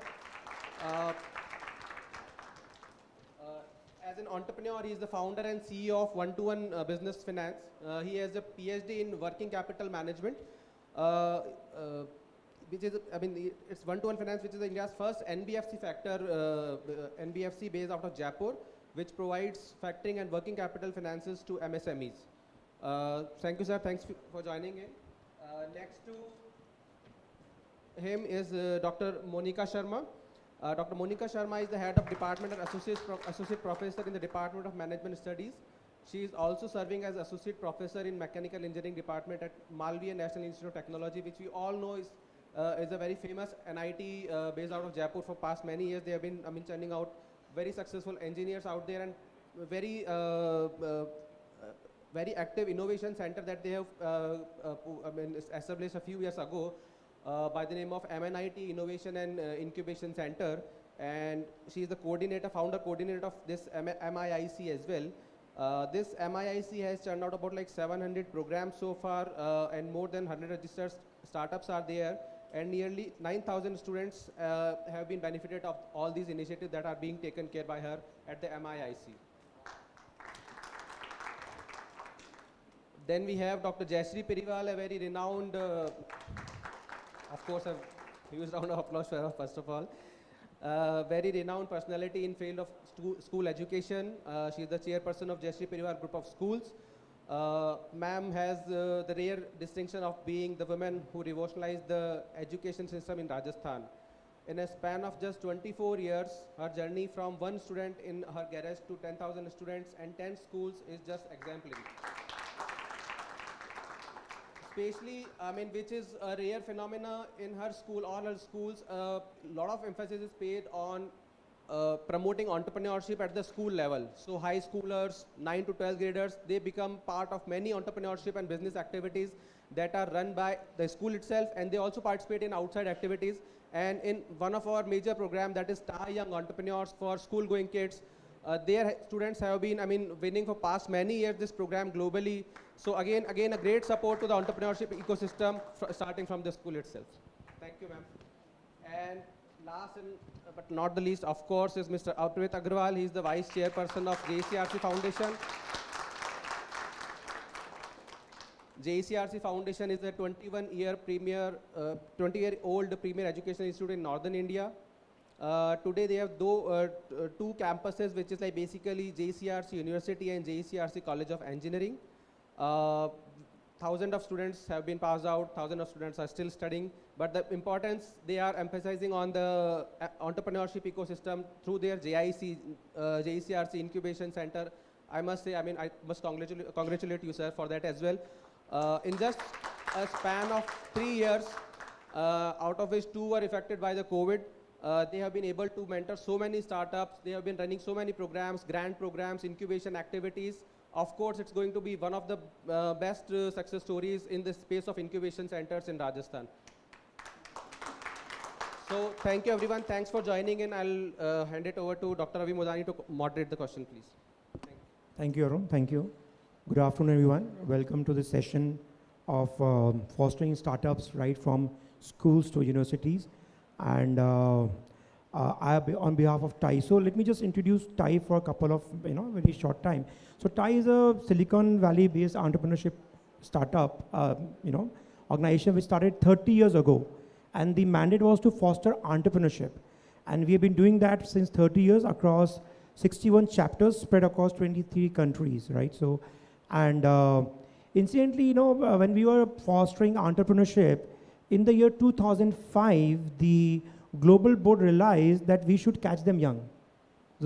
As an entrepreneur, he is the founder and CEO of One-to-One Business Finance. He has a PhD in Working Capital Management, which is, it's One-to-One Finance, which is India's first NBFC factor, NBFC based out of Jaipur, which provides factoring and working capital finances to MSMEs. Thank you, sir. Thanks for joining in. Next to him is Dr. Monika Sharma. Dr. Monika Sharma is the head of department and associate professor in the Department of Management Studies. She is also serving as associate professor in mechanical engineering department at Malviya National Institute of Technology, which we all know is a very famous NIT based out of Jaipur. For past many years, they have been churning out very successful engineers out there, and very very active innovation center that they have established a few years ago by the name of MNIT Innovation and Incubation Center, and she is the coordinator, founder coordinator of this MIIC as well. This MIIC has turned out about like 700 programs so far, and more than 100 registered startups are there, and nearly 9,000 students have been benefited of all these initiatives that are being taken care by her at the MIIC. Then we have Dr. Jayshree Periwal, a very renowned, of course, a huge round of applause for her, first of all. Very renowned personality in field of school education. She is the chairperson of Jesse Periwal group of schools. Ma'am has the rare distinction of being the woman who revolutionized the education system in Rajasthan. In a span of just 24 years, her journey from one student in her garage to 10,000 students and 10 schools is just exemplary. Especially, which is a rare phenomena in her school, all her schools, a lot of emphasis is paid on promoting entrepreneurship at the school level. So high schoolers, 9 to 12 graders, they become part of many entrepreneurship and business activities that are run by the school itself, and they also participate in outside activities. And in one of our major programs, that is TiE Young Entrepreneurs for school-going kids, their students have been, winning for past many years this program globally. So again, a great support to the entrepreneurship ecosystem starting from the school itself. Thank you, ma'am. And last but not the least, of course, is Mr. Arpit Agrawal. He is the vice chairperson of JECRC Foundation. JECRC Foundation is a 20-year-old premier education institute in northern India. Today they have two campuses, which is like basically JECRC University and JECRC College of Engineering. Thousands of students have been passed out, thousands of students are still studying, but the importance they are emphasizing on the entrepreneurship ecosystem through their JECRC Incubation Center. I must say, I must congratulate you, sir, for that as well. In just a span of 3 years, out of which 2 were affected by the COVID, they have been able to mentor so many startups. They have been running so many programs, grant programs, incubation activities. Of course, it's going to be one of the best success stories in the space of incubation centers in Rajasthan. So thank you, everyone. Thanks for joining in. I'll hand it over to Dr. Ravi Modani to moderate the question, please. Thank you, Arun. Thank you. Good afternoon, everyone. Welcome to this session of fostering startups right from schools to universities. And on behalf of TiE. So let me just introduce TiE for a couple of, very short time. So TiE is a Silicon Valley based entrepreneurship startup, organization which started 30 years ago. And the mandate was to foster entrepreneurship. And we have been doing that since 30 years across 61 chapters spread across 23 countries, right? So, and incidentally, when we were fostering entrepreneurship, in the year 2005, the global board realized that we should catch them young.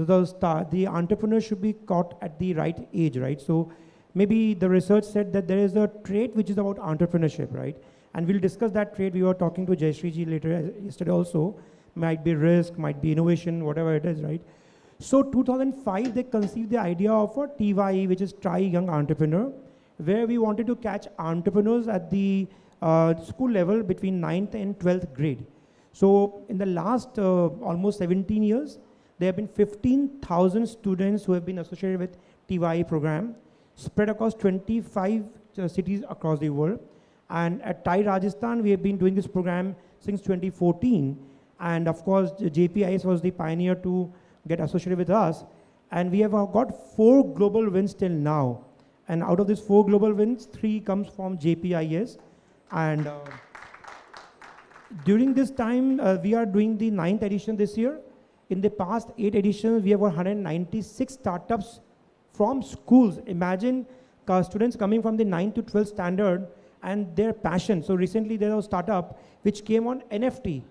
the entrepreneur should be caught at the right age, right? So maybe the research said that there is a trait which is about entrepreneurship, right? And we'll discuss that trait. We were talking to Jayshree ji later yesterday also. Might be risk, might be innovation, whatever it is, right? So 2005, they conceived the idea of a TiE, which is Try Young Entrepreneur, where we wanted to catch entrepreneurs at the school level between 9th and 12th grade. So in the last almost 17 years, there have been 15,000 students who have been associated with TiE program, spread across 25 cities across the world. And at TiE Rajasthan, we have been doing this program since 2014. And of course, JPI was the pioneer to get associated with us. And we have got 4 global wins till now. And out of these 4 global wins, 3 comes from JPIS. And during this time, we are doing the 9th edition this year. In the past 8 editions, we have got 196 startups from schools. Imagine students coming from the 9th to 12th standard and their passion. So recently there was a startup which came on NFT.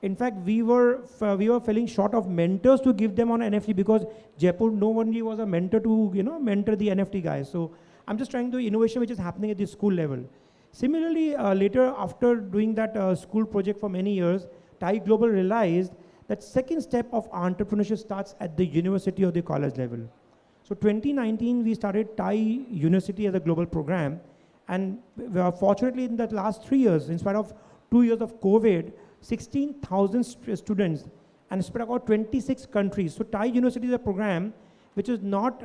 In fact, we were feeling short of mentors to give them on NFT because Jaipur, no one was a mentor to mentor the NFT guys. So I'm just trying to innovation which is happening at the school level. Similarly, later after doing that school project for many years, TiE Global realized that second step of entrepreneurship starts at the university or the college level. So 2019, we started TiE University as a global program. And fortunately, in the last 3 years, in spite of 2 years of COVID, 16,000 students and spread across 26 countries. So TiE University is a program which is not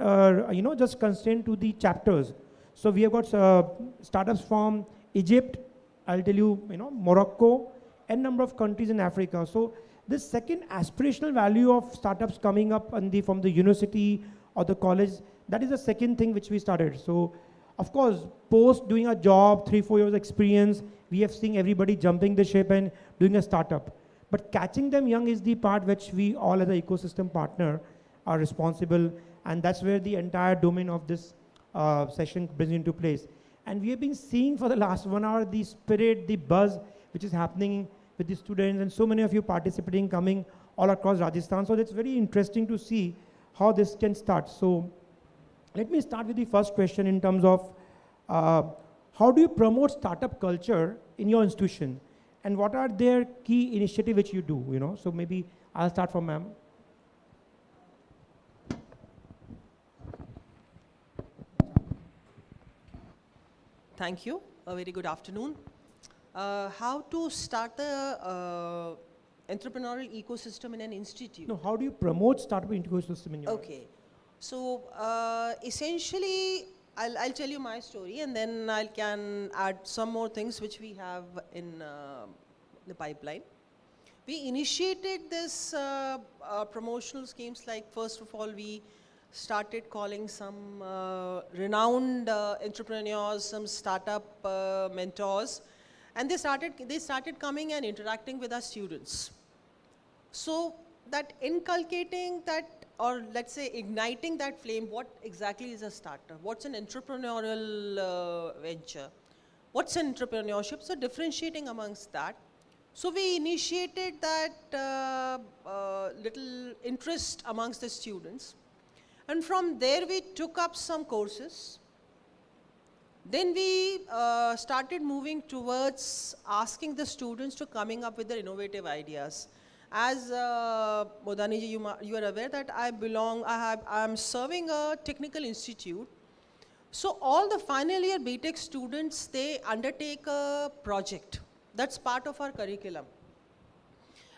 just constrained to the chapters. So we have got startups from Egypt, I'll tell you, Morocco, and number of countries in Africa. So this second aspirational value of startups coming up from the university or the college, that is the second thing which we started. So of course, post doing a job, 3-4 years experience, we have seen everybody jumping the ship and doing a startup. But catching them young is the part which we all as an ecosystem partner are responsible, and that's where the entire domain of this session brings into place. And we have been seeing for the last 1 hour the spirit, the buzz which is happening with the students, and so many of you participating, coming all across Rajasthan. So it's very interesting to see how this can start. So let me start with the first question in terms of how do you promote startup culture in your institution? And what are their key initiatives which you do? So maybe I'll start from ma'am. Thank you. A very good afternoon. How to start the entrepreneurial ecosystem in an institute? No, how do you promote startup ecosystem in your Okay. So essentially, I'll tell you my story, and then I can add some more things which we have in the pipeline. We initiated this promotional schemes, like first of all, we started calling some renowned entrepreneurs, some startup mentors, and they started coming and interacting with our students. So that inculcating that, or let's say igniting that flame, what exactly is a startup? What's an entrepreneurial venture? What's an entrepreneurship? So differentiating amongst that. So we initiated that little interest amongst the students. And from there we took up some courses. Then we started moving towards asking the students to coming up with their innovative ideas. As Modani ji, you are aware that I'm serving a technical institute. So all the final year BTech students, they undertake a project. That's part of our curriculum.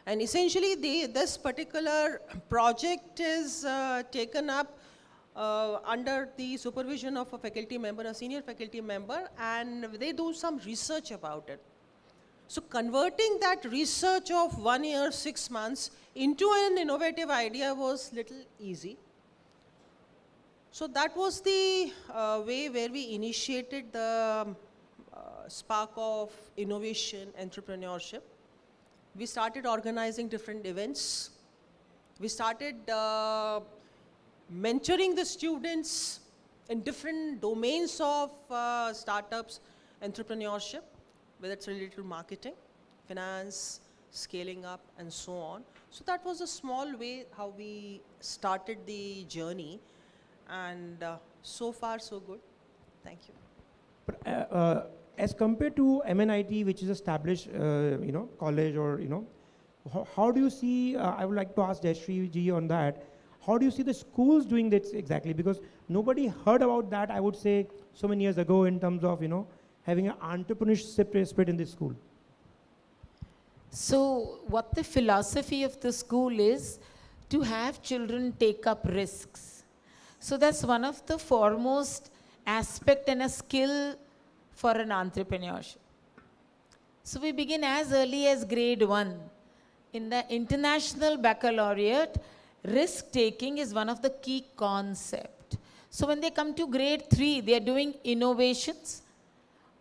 And essentially this particular project is taken up under the supervision of a faculty member, a senior faculty member, and they do some research about it. So converting that research of 1 year, 6 months into an innovative idea was little easy. So that was the way where we initiated the spark of innovation, entrepreneurship. We started organizing different events. We started mentoring the students in different domains of startups, entrepreneurship, whether it's related to marketing, finance, scaling up, and so on. So that was a small way how we started the journey, and so far so good. Thank you. But, as compared to MNIT, which is established, college, or how do you see? I would like to ask Jayshree ji on that. How do you see the schools doing this exactly? Because nobody heard about that, I would say, so many years ago in terms of having an entrepreneurship spirit in the school. So what the philosophy of the school is to have children take up risks. So that's one of the foremost aspect and a skill for an entrepreneurship. So we begin as early as grade 1. In the international baccalaureate, risk-taking is one of the key concepts. So when they come to grade 3, they are doing innovations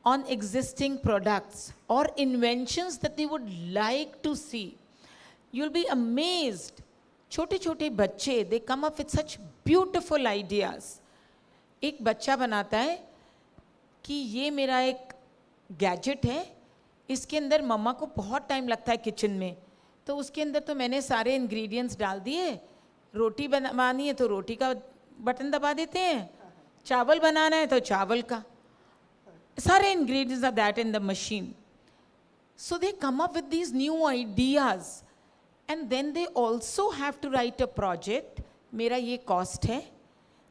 on existing products or inventions that they would like to see. You'll be amazed. Chote bachche, they come up with such beautiful ideas. एक बच्चा बनाता है कि ये मेरा एक gadget है, इसके अंदर मम्मा को बहुत टाइम लगता है किचन में, तो उसके अंदर तो मैंने सारे इंग्रेडिएंट्स डाल दिए, रोटी बनानी है तो रोटी का बटन दबा देते हैं, चावल बनाना है तो चावल का, सारे ingredients are that in the machine. So they come up with these new ideas, and then they also have to write a project. मेरा ये cost है,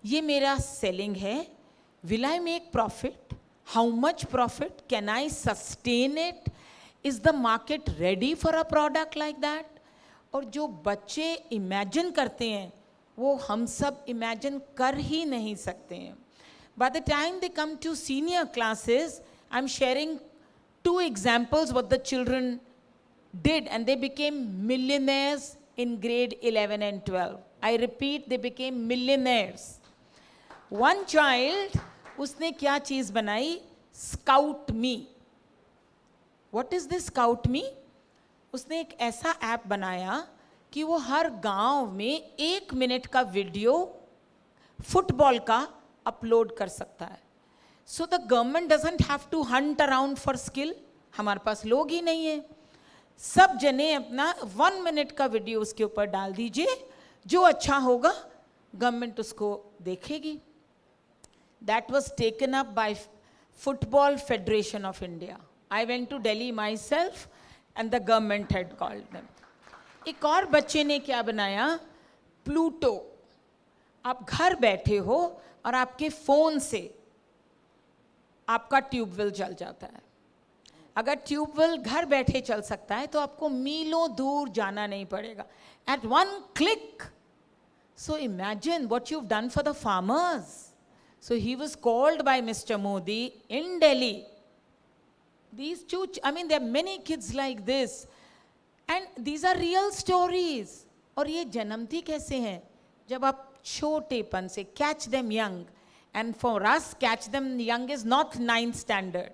ये मेरा selling है, will I make profit? How much profit? Can I sustain it? Is the market ready for a product like that? और जो बच्चे imagine करते हैं, वो हम सब imagine कर ही नहीं सकते हैं. By the time they come to senior classes, I'm sharing 2 examples what the children did, and they became millionaires in grade 11 and 12. I repeat, they became millionaires. One child, उसने क्या चीज़ बनाई? Scout Me. What is this Scout Me? उसने एक ऐसा app बनाया कि वो हर गांव में 1 मिनट का वीडियो फुटबॉल का अपलोड कर सकता है. So the government doesn't have to hunt around for skill. हमारे पास लोग ही नहीं है. सब जने अपना 1 मिनट का वीडियो उसके ऊपर डाल दीजिए, जो अच्छा होगा गवर्नमेंट उसको देखेगी. That was taken up by Football Federation of India. I went to Delhi myself and the government had called them. एक और बच्चे ने क्या बनाया? प्लूटो. आप घर बैठे हो और आपके फोन से आपका ट्यूबवेल चल जाता है. अगर ट्यूबवेल घर बैठे चल सकता है तो आपको मीलों दूर जाना नहीं पड़ेगा. At one click. So imagine what you've done for the farmers. So he was called by Mr. Modi in Delhi. These two, there are many kids like this. And these are real stories. और ये जन्मती कैसे हैं? जब आप छोटेपन से catch them young. And for us, catch them young is not 9th standard.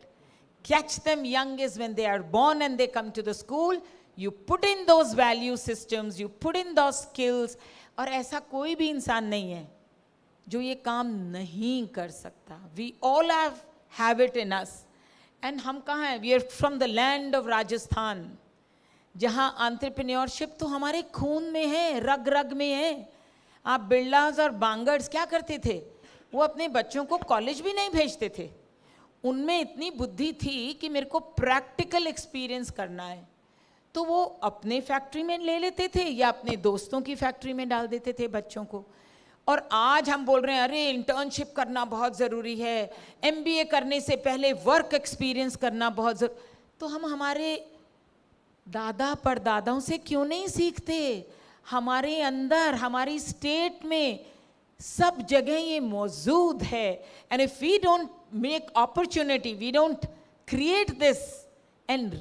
Catch them young is when they are born and they come to the school. You put in those value systems, you put in those skills. और ऐसा कोई भी इंसान नहीं है जो ये काम नहीं कर सकता. We all have it in us. And हम कहाँ हैं? We are from the land of Rajasthan. जहाँ entrepreneurship तो हमारे खून में है, रग रग में है. आप बिरलास और बांगर्स क्या करते थे? वो अपने बच्चों को कॉलेज भी नहीं भेजते थे. उनमें इतनी बुद्धि थी कि मेरे को प्रैक्टिकल एक्सपीरियंस करना है, तो वो अपने फैक्ट्री में ले लेते थे या अपने दोस्तों की फैक्ट्री में डाल देते थे बच्चों को. और आज हम बोल रहे हैं अरे इंटर्नशिप करना बहुत ज़रूरी है, MBA करने से पहले वर्क एक्सपीरियंस करना बहुत ज़रूरी. तो हम हमारे दादा परदादाओं से क्यों नहीं सीखते? हमारे अंदर, हमारी स्टेट में सब जगह ये मौजूद है. And if we don't make opportunity, we don't create this and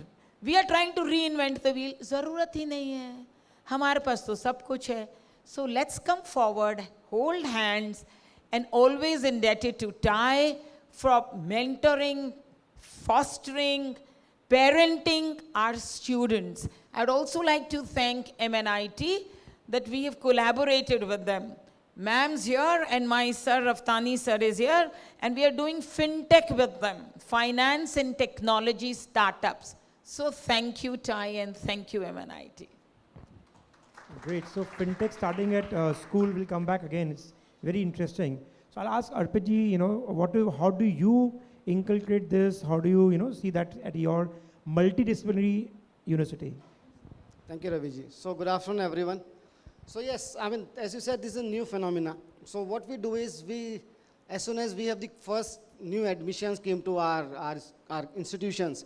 we are trying to reinvent the wheel, ज़रूरत ही नहीं है. हमारे पास तो सब कुछ है. So let's come forward, hold hands, and always indebted to TiE for mentoring, fostering, parenting our students. I'd also like to thank MNIT that we have collaborated with them. Ma'am's here and my sir, Raftani sir, is here, and we are doing fintech with them, finance and technology startups. So thank you, TiE, and thank you, MNIT. Great. So fintech starting at school will come back again. It's very interesting. So I'll ask Arpit ji, how do you inculcate this? How do you, see that at your multidisciplinary university? Thank you, Raviji. So good afternoon, everyone. So yes, as you said, this is a new phenomena. So what we do is as soon as we have the first new admissions came to our institutions,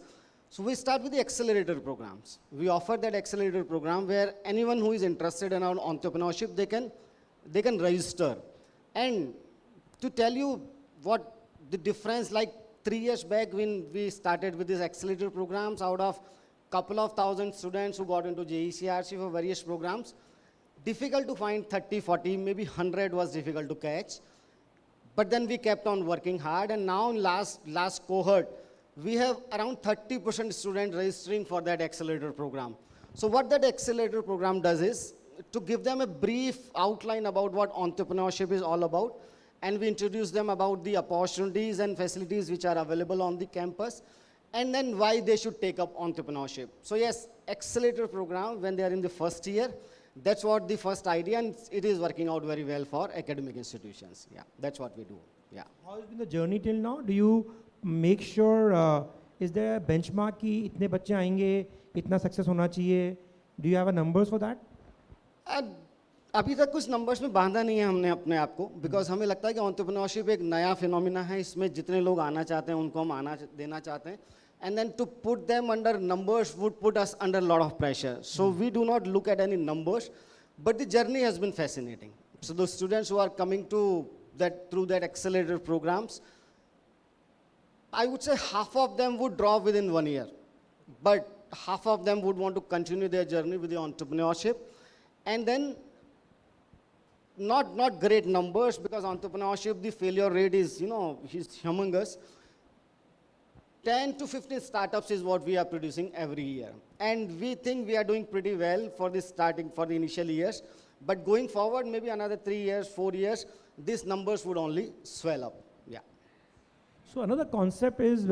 so we start with the accelerator programs. We offer that accelerator program where anyone who is interested in entrepreneurship, they can register. And to tell you what the difference, like 3 years back when we started with these accelerator programs, out of couple of thousand students who got into JECRC for various programs, difficult to find 30, 40, maybe 100 was difficult to catch. But then we kept on working hard, and now in last cohort, we have around 30% students registering for that accelerator program. So what that accelerator program does is to give them a brief outline about what entrepreneurship is all about, and we introduce them about the opportunities and facilities which are available on the campus, and then why they should take up entrepreneurship. So yes, accelerator program when they are in the first year, that's what the first idea, and it is working out very well for academic institutions. Yeah, that's what we do. Yeah. How has been the journey till now? Do you make sure, is there a benchmark ki itne bacche aayenge, itna success hona chahiye? Do you have a numbers for that? अभी तक कुछ numbers में बांधा नहीं है हमने अपने आप को, बिकॉज हमें लगता है कि एंटरप्रेन्योरशिप एक नया फिनोमिना है, इसमें जितने लोग आना चाहते हैं उनको हम आना देना चाहते हैं, and then to put them under numbers would put us under a lot of pressure. So we do not look at any numbers, but the journey has been fascinating. So the students who are coming to that through that accelerator programs, I would say half of them would drop within 1 year, but half of them would want to continue their journey with the entrepreneurship, and then not great numbers, because entrepreneurship, the failure rate is, is humongous. 10 to 15 startups is what we are producing every year. And we think we are doing pretty well for the initial years. But going forward, maybe another 3 years, 4 years, these numbers would only swell up. Yeah. So another concept is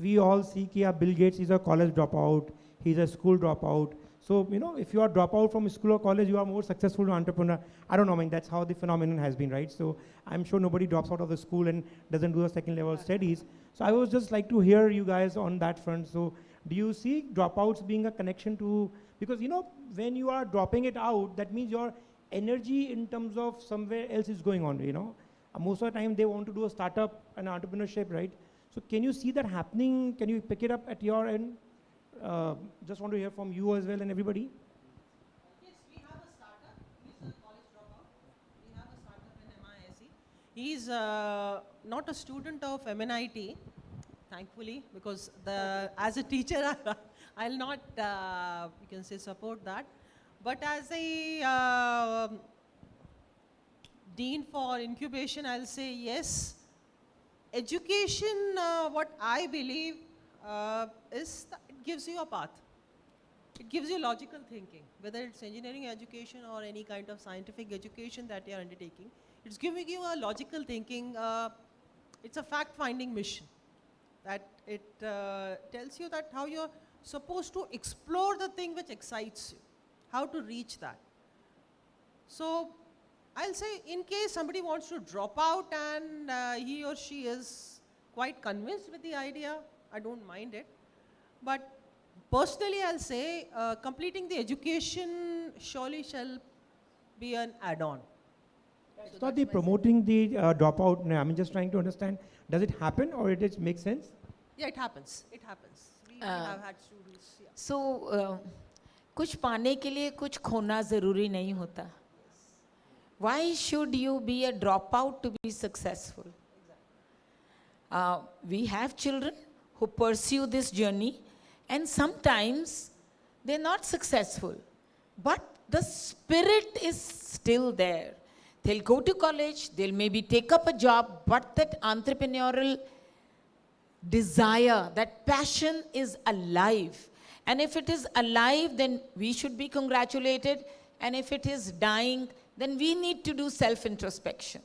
we all see that Bill Gates is a college dropout, he's a school dropout. So, if you are dropout from school or college, you are more successful entrepreneur. I don't know, that's how the phenomenon has been, right? So I'm sure nobody drops out of the school and doesn't do a second level studies. So I was just like to hear you guys on that front. So do you see dropouts being a connection to, because when you are dropping it out, that means your energy in terms of somewhere else is going on, Most of the time they want to do a startup and entrepreneurship, right? So can you see that happening? Can you pick it up at your end? Just want to hear from you as well and everybody. Yes, we have a startup. He's a college dropout. We have a startup in MISC. He's not a student of MNIT, thankfully, because as a teacher, I'll not, you can say, support that. But as a dean for incubation, I'll say yes. Education, what I believe is that it gives you a path. It gives you logical thinking, whether it's engineering education or any kind of scientific education that you're undertaking. It's giving you a logical thinking. It's a fact-finding mission. That it tells you that how you're supposed to explore the thing which excites you, how to reach that. So I'll say, in case somebody wants to drop out and he or she is quite convinced with the idea, I don't mind it. But personally, I'll say completing the education surely shall be an add-on. It's not the promoting the dropout. I'm just trying to understand, does it happen or it makes sense? Yeah, it happens. It happens. We have had students. Yeah. So, कुछ पाने के लिए कुछ खोना ज़रूरी नहीं होता. Why should you be a dropout to be successful? We have children who pursue this journey, and sometimes they're not successful, but the spirit is still there. They'll go to college, they'll maybe take up a job, but that entrepreneurial desire, that passion is alive. And if it is alive, then we should be congratulated. And if it is dying, then we need to do self-introspection.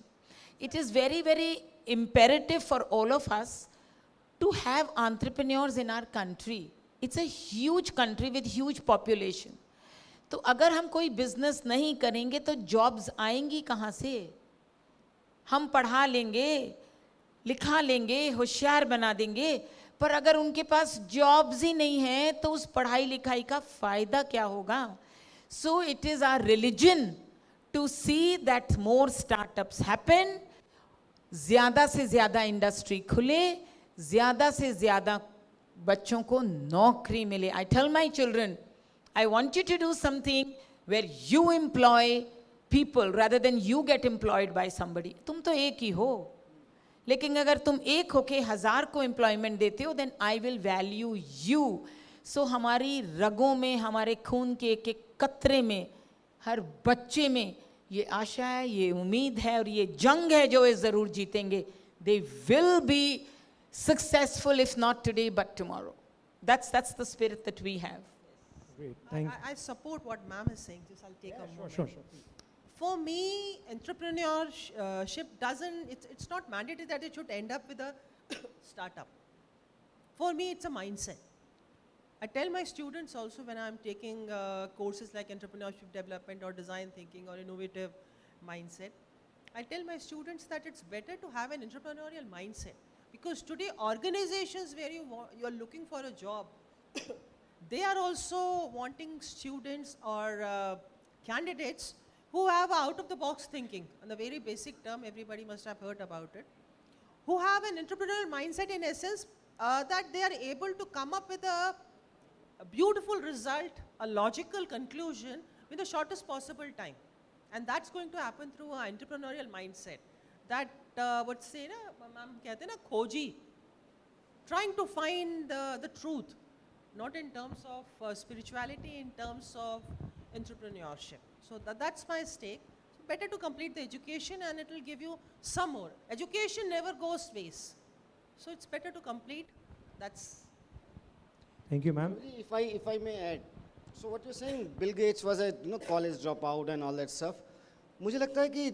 It is very, very imperative for all of us to have entrepreneurs in our country It's a huge country with huge population. तो अगर हम कोई business नहीं करेंगे तो jobs आएंगी कहाँ से? हम पढ़ा लेंगे, लिखा लेंगे, होशियार बना देंगे, पर अगर उनके पास जॉब्स ही नहीं हैं तो उस पढ़ाई लिखाई का फायदा क्या होगा? So it is our religion to see that more startups happen, ज़्यादा से ज़्यादा इंडस्ट्री खुले, ज़्यादा से ज़्यादा बच्चों को नौकरी मिले. I tell my children, I want you to do something where you employ people rather than you get employed by somebody. तुम तो एक ही हो, लेकिन अगर तुम एक होके 1000 को एम्प्लॉयमेंट देते हो, then I will value you. So हमारी रगों में, हमारे खून के एक एक कतरे में, हर बच्चे में ये आशा है, ये उम्मीद है और ये जंग है जो ये ज़रूर जीतेंगे. They will be successful if not today but tomorrow. That's the spirit that we have. Great, thank you. I support what ma'am is saying. Just I'll take a moment. Sure. For me, entrepreneurship it's not mandatory that it should end up with a startup. For me, it's a mindset. I tell my students also when I'm taking courses like entrepreneurship development or design thinking or innovative mindset, I tell my students that it's better to have an entrepreneurial mindset, because today organizations where you're looking for a job, they are also wanting students or candidates who have out-of-the-box thinking. And the very basic term, everybody must have heard about it, who have an entrepreneurial mindset in essence that they are able to come up with a beautiful result, a logical conclusion with the shortest possible time. And that's going to happen through an entrepreneurial mindset. That what say na, ma'am kehte na, khoji, trying to find the truth, not in terms of spirituality, in terms of entrepreneurship. So that's my stake. So better to complete the education and it will give you some more. Education never goes waste. So it's better to complete. That's. Thank you, ma'am. If I may add, so what you're saying, Bill Gates was a college dropout and all that stuff. मुझे लगता है कि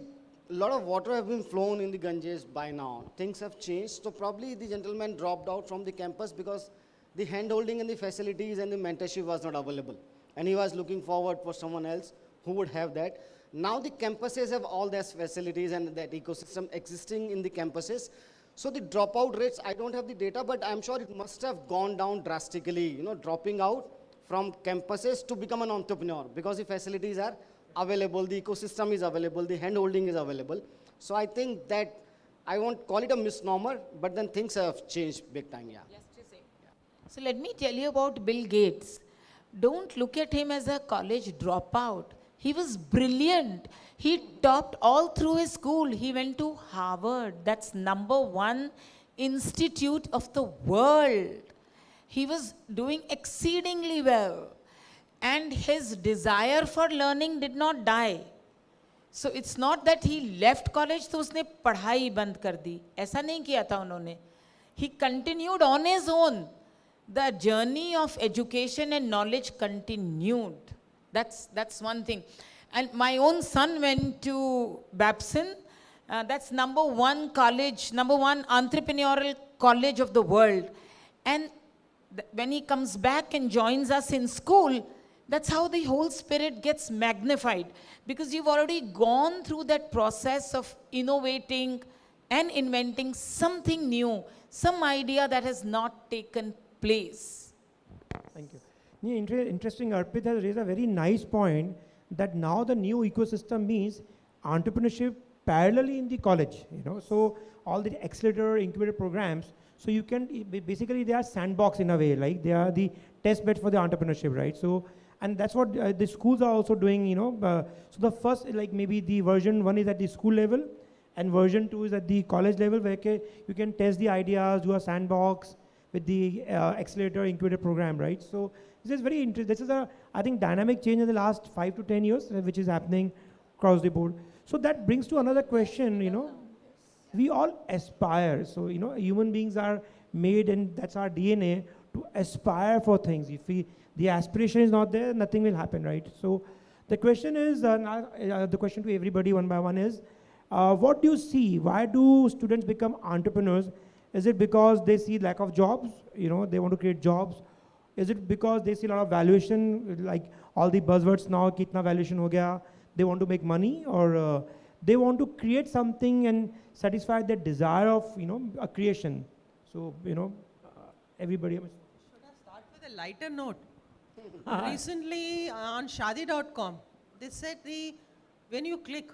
a lot of water have been flown in the Ganges by now. Things have changed. So probably the gentleman dropped out from the campus because the hand-holding and the facilities and the mentorship was not available. And he was looking forward for someone else who would have that. Now the campuses have all these facilities and that ecosystem existing in the campuses. So the dropout rates, I don't have the data, but I'm sure it must have gone down drastically, dropping out from campuses to become an entrepreneur because the facilities are available, the ecosystem is available, the hand-holding is available. So I think that I won't call it a misnomer, but then things have changed big time, yeah. So let me tell you about Bill Gates. Don't look at him as a college dropout. He was brilliant. He topped all through his school. He went to Harvard. That's #1 institute of the world. He was doing exceedingly well. And his desire for learning did not die. So it's not that he left college तो उसने पढ़ाई बंद कर दी. ऐसा नहीं किया था उन्होंने. He continued on his own. The journey of education and knowledge continued. That's one thing. And my own son went to Babson. That's #1 college, #1 entrepreneurial college of the world. And when he comes back and joins us in school, that's how the whole spirit gets magnified. Because you've already gone through that process of innovating and inventing something new, some idea that has not taken place. Thank you. Interesting, Arpit has raised a very nice point that now the new ecosystem means entrepreneurship parallelly in the college, so all the accelerator incubator programs, so you can, basically they are sandbox in a way, like they are the test bed for the entrepreneurship, right? So, and that's what the schools are also doing, so the first, like maybe the version 1 is at the school level and version 2 is at the college level where you can test the ideas, do a sandbox with the accelerator incubator program, right? So this is very interesting. This is I think, dynamic change in the last 5 to 10 years, which is happening across the board. So that brings to another question, we all aspire. So, human beings are made, and that's our DNA, to aspire for things. If the aspiration is not there, nothing will happen, right? So the question is, the question to everybody one by one is, what do you see? Why do students become entrepreneurs? Is it because they see lack of jobs, they want to create jobs? Is it because they see a lot of valuation, like all the buzzwords now, kitna valuation ho gaya, they want to make money, or they want to create something and satisfy their desire of, a creation. So, everybody. Should I start with a lighter note? Recently on Shadi.com, they said when you click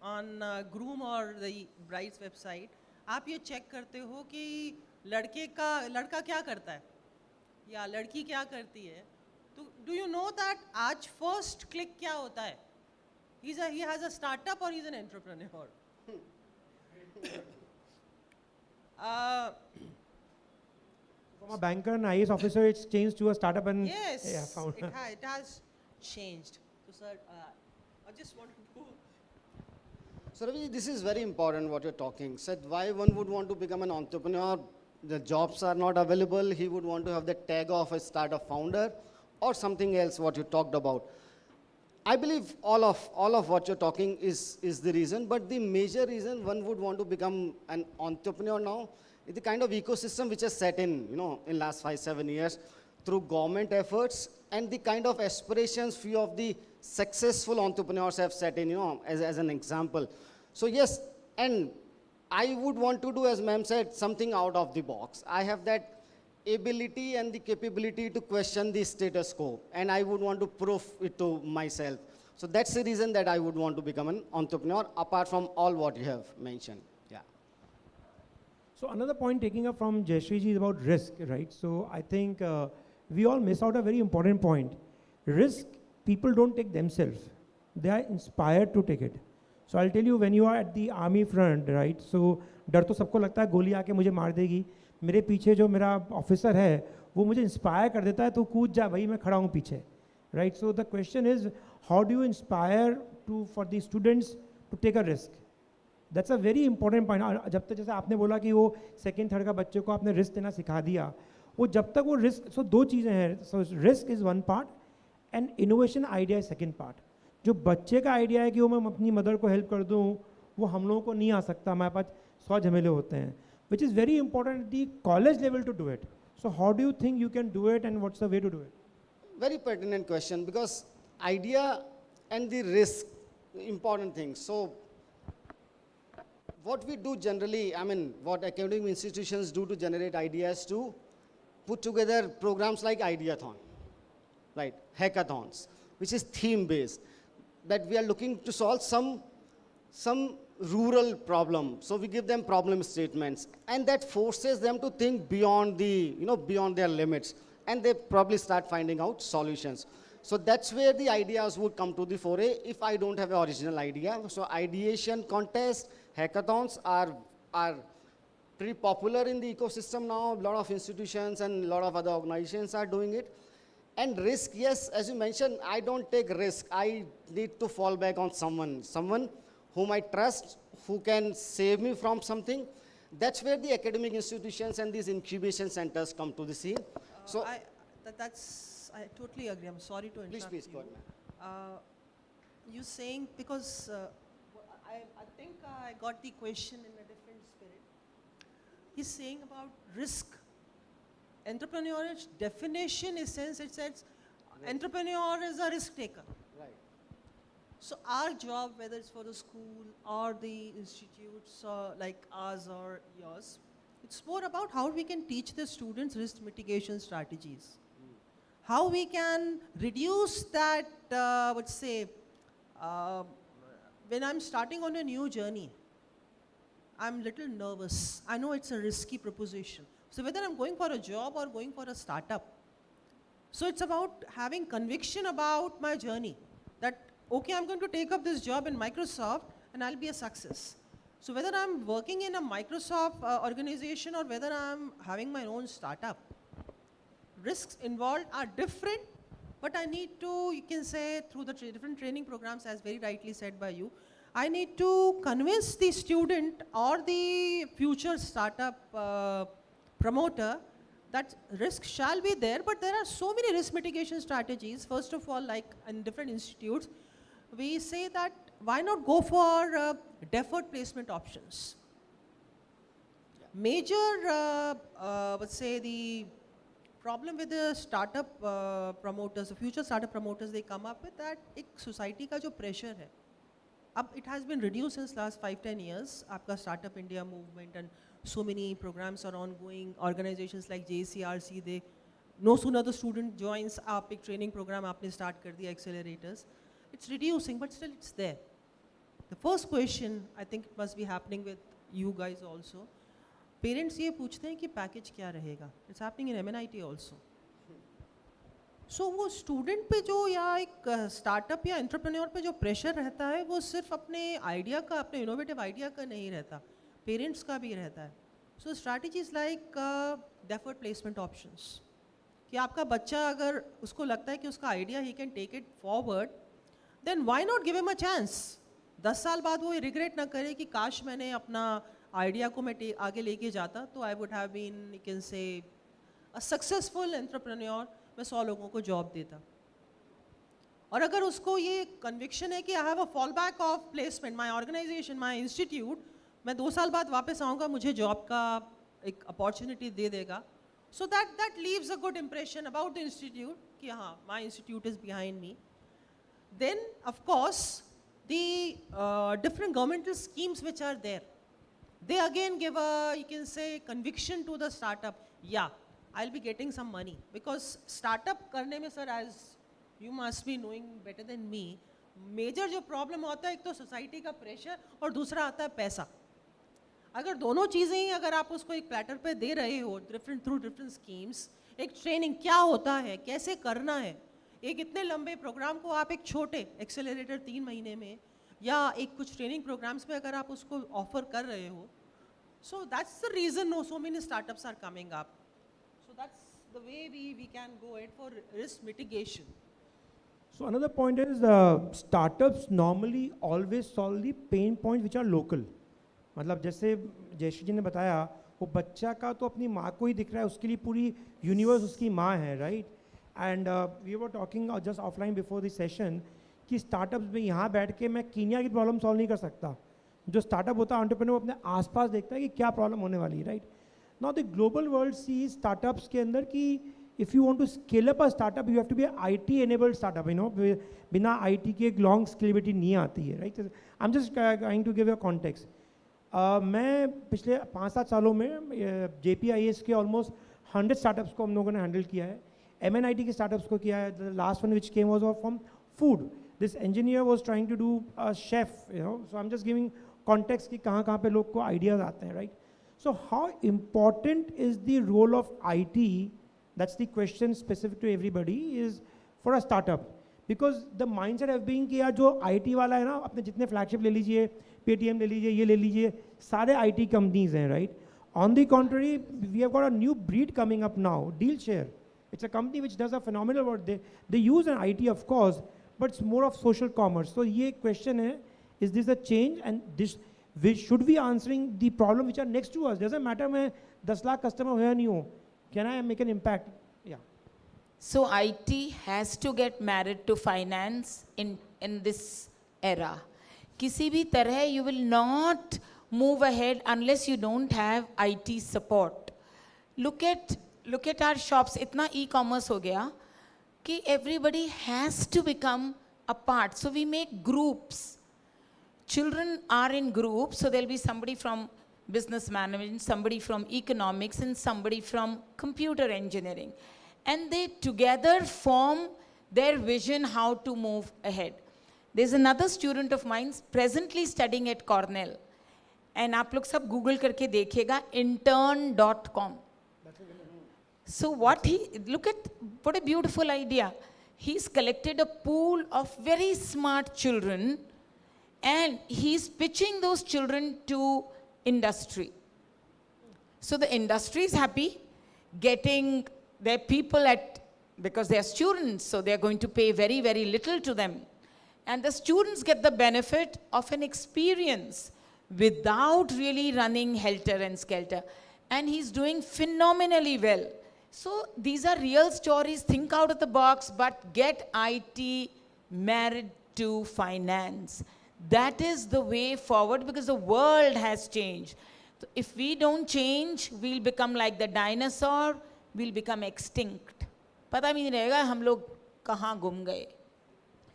on groom or the bride's website, आप ये check करते हो कि लड़का क्या करता है या लड़की क्या करती है. तो do you know that आज first click क्या होता है? He has a startup or he's an entrepreneur. From a banker and IAS officer, it's changed to a startup and Yes, founder. it has changed. So sir, I just wanted to. So Ravi, this is very important what you're talking. Said why one would want to become an entrepreneur. The jobs are not available. He would want to have the tag of a startup founder or something else what you talked about. I believe all of what you're talking is the reason, but the major reason one would want to become an entrepreneur now is the kind of ecosystem which has set in, in last 5-7 years through government efforts and the kind of aspirations few of the successful entrepreneurs have set in, as an example. So yes, and I would want to do, as ma'am said, something out of the box. I have that ability and the capability to question the status quo, and I would want to prove it to myself. So that's the reason that I would want to become an entrepreneur, apart from all what you have mentioned. Yeah. So another point taking up from Jayshree ji is about risk, right? So I think we all miss out a very important point. Risk, people don't take themselves. They are inspired to take it. So I'll tell you, when you are at the army front, right? So डर तो सबको लगता है गोली आके मुझे मार देगी. मेरे पीछे जो मेरा ऑफिसर है वो मुझे इंस्पायर कर देता है, तो कूद जा भाई, मैं खड़ा हूँ पीछे, right? So the question is how do you inspire for the students to take a risk. That's a very important point. जब तक, जैसे आपने बोला कि वो सेकंड थर्ड का बच्चे को आपने रिस्क देना सिखा दिया, वो जब तक वो रिस्क, सो दो चीज़ें हैं. So risk is one part and innovation idea is second part. जो बच्चे का आइडिया है कि वो मैं अपनी मदर को हेल्प कर दूँ, वो हम लोगों को नहीं आ सकता, हमारे पास 100 झमेले होते हैं, which is very important at the college level to do it. So how do you think you can do it, and what's the way to do it? Very pertinent question, because idea and the risk, important things. So what we do generally, what academic institutions do to generate ideas, to put together programs like Ideathon, right? Hackathons, which is theme based, that we are looking to solve some rural problem. So we give them problem statements, and that forces them to think beyond beyond their limits, and they probably start finding out solutions. So that's where the ideas would come to the foray if I don't have an original idea. So ideation contests, hackathons are pretty popular in the ecosystem now. A lot of institutions and a lot of other organizations are doing it. And risk, yes, as you mentioned, I don't take risk. I need to fall back on someone whom I trust, who can save me from something. That's where the academic institutions and these incubation centers come to the scene. So I totally agree. I'm sorry to interrupt please you. go ahead. You saying, because I think I got the question in a different spirit. He's saying about risk. Entrepreneur's definition is, since it says entrepreneur is a risk taker. Right. So our job, whether it's for the school or the institutes like ours or yours, it's more about how we can teach the students risk mitigation strategies. How we can reduce that, when I'm starting on a new journey, I'm a little nervous. I know it's a risky proposition. So whether I'm going for a job or going for a startup, so it's about having conviction about my journey, that okay, I'm going to take up this job in Microsoft and I'll be a success. So whether I'm working in a Microsoft organization or whether I'm having my own startup, risks involved are different, but I need to, you can say, through the different training programs, as very rightly said by you, I need to convince the student or the future startup promoter that risk shall be there, but there are so many risk mitigation strategies. First of all, like in different institutes, we say that why not go for deferred placement options. Major, let's say, the problem with the startup promoters, the future startup promoters, they come up with that एक society का जो pressure है. अब it has been reduced since last 5-10 years. आपका Startup India movement and so many programs are ongoing. Organizations like JECRC, they no sooner the student joins, आप एक training program आपने start कर दिया, accelerators. It's reducing, but still it's there. The first question I think it must be happening with you guys also. Parents ये पूछते हैं कि package क्या रहेगा. It's happening in MNIT also. So वो student पे जो या एक startup या entrepreneur पे जो pressure रहता है वो सिर्फ अपने idea का, अपने innovative idea का नहीं रहता, parents का भी रहता है. So strategies like deferred placement options. कि आपका बच्चा अगर उसको लगता है कि उसका idea he can take it forward, then why not give him a chance? 10 साल बाद वो regret ना करे कि काश मैंने अपना idea को मैं आगे लेके जाता तो I would have been, you can say, a successful entrepreneur. मैं 100 लोगों को जॉब देता. और अगर उसको ये कन्विक्शन है कि I have a fall back of placement, my organisation, my institute, मैं 2 साल बाद वापस आऊँगा, मुझे जॉब का एक अपॉर्चुनिटी दे देगा. So that leaves a good impression about the institute कि हाँ, my institute is behind me. Then of course the different governmental schemes which are there, they again give a, you can say, conviction to the startup. Yeah, I'll be getting some money because startup करने में sir, as you must be knowing better than me, major जो problem होता है एक तो society का pressure और दूसरा आता है पैसा. अगर दोनों चीज़ें ही अगर आप उसको एक platter पे दे रहे हो through different schemes, एक training क्या होता है, कैसे करना है, एक इतने लंबे प्रोग्राम को आप एक छोटे एक्सेलरेटर 3 महीने में या एक कुछ ट्रेनिंग प्रोग्राम्स में अगर आप उसको ऑफर कर रहे हो, so that's the reason no so many startups are coming up. So that's the way we can go it for risk mitigation. So another point is startups normally always solve the pain points which are local. मतलब जैसे जयश्री जी ने बताया, वो बच्चा का तो अपनी माँ को ही दिख रहा है, उसके लिए पूरी यूनिवर्स उसकी माँ है, right. And we were talking just offline before this session कि स्टार्टअप्स में यहाँ बैठ के मैं कीनिया की प्रॉब्लम सॉल्व नहीं कर सकता. जो स्टार्टअप होता है एंटरप्रेन्योर अपने आसपास देखता है कि क्या प्रॉब्लम होने वाली है, right. Now the global world see startups के अंदर कि if you want to scale up a startup you have to be IT enabled startup. You know, बिना IT के एक लॉन्ग स्केलेबिलिटी नहीं आती है, right. I am just going to give a context. मैं पिछले 5-7 सालों में JPIS के ऑलमोस्ट 100 स्टार्टअप्स को हम लोगों ने हैंडल किया है. MNIT के स्टार्टअप्स को किया है. The last one which came was from food. This engineer was trying to do a chef, you know. So I'm just giving context कि कहाँ पे लोग को ideas आते हैं, right? So how important is the role of IT? That's the question specific to everybody is for a startup. Because the mindset of being कि यार जो IT वाला है ना, अपने जितने flagship ले लीजिए, Paytm ले लीजिए, ये ले लीजिए, सारे IT companies हैं, right? On the contrary, we have got a new breed coming up now, Dealshare. It's a company which does a phenomenal work. They use an IT, of course, but it's more of social commerce. So ये question है, is this a change and this we should be answering the problem which are next to us. Doesn't matter मैं 10 lakh customer हो या नहीं हो, can I make an impact? Yeah. So IT has to get married to finance in this era. किसी भी तरह you will not move ahead unless you don't have IT support. Look at our shops. इतना e-commerce हो गया कि everybody has to become a part. So we make groups. Children are in groups, so there'll be somebody from business management, somebody from economics, and somebody from computer engineering. And they together form their vision how to move ahead. There's another student of mine presently studying at Cornell. And आप लोग सब Google करके देखिएगा, intern.com. So look at what a beautiful idea. He's collected a pool of very smart children and he's pitching those children to industry. So the industry is happy getting their people because they are students, so they are going to pay very, very little to them. And the students get the benefit of an experience without really running helter and skelter. And he's doing phenomenally well. So these are real stories. Think out of the box, but get IT married to finance. That is the way forward because the world has changed. So if we don't change, we'll become like the dinosaur we'll become extinct. पता भी नहीं रहेगा हम लोग कहाँ गुम गए.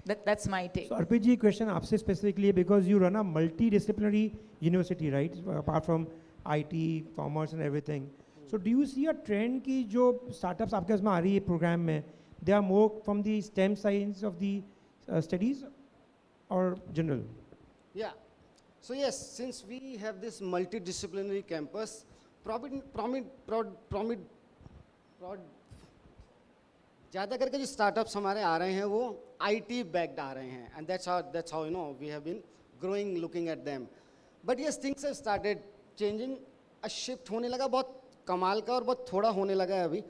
That's my take. So Arpit ji, question आपसे specifically because you run a multidisciplinary university, right? Apart from IT, commerce and everything. So do you see a trend कि जो startups आपके पास में आ रही है program में, they are more from the STEM science of the studies or general? Yeah. So yes, since we have this multidisciplinary campus, ज़्यादा करके जो startups हमारे आ रहे हैं वो IT backed आ रहे हैं, and that's how you know we have been growing looking at them. But yes, things have started changing. A shift होने लगा बहुत कमाल का और बहुत थोड़ा होने लगा है अभी.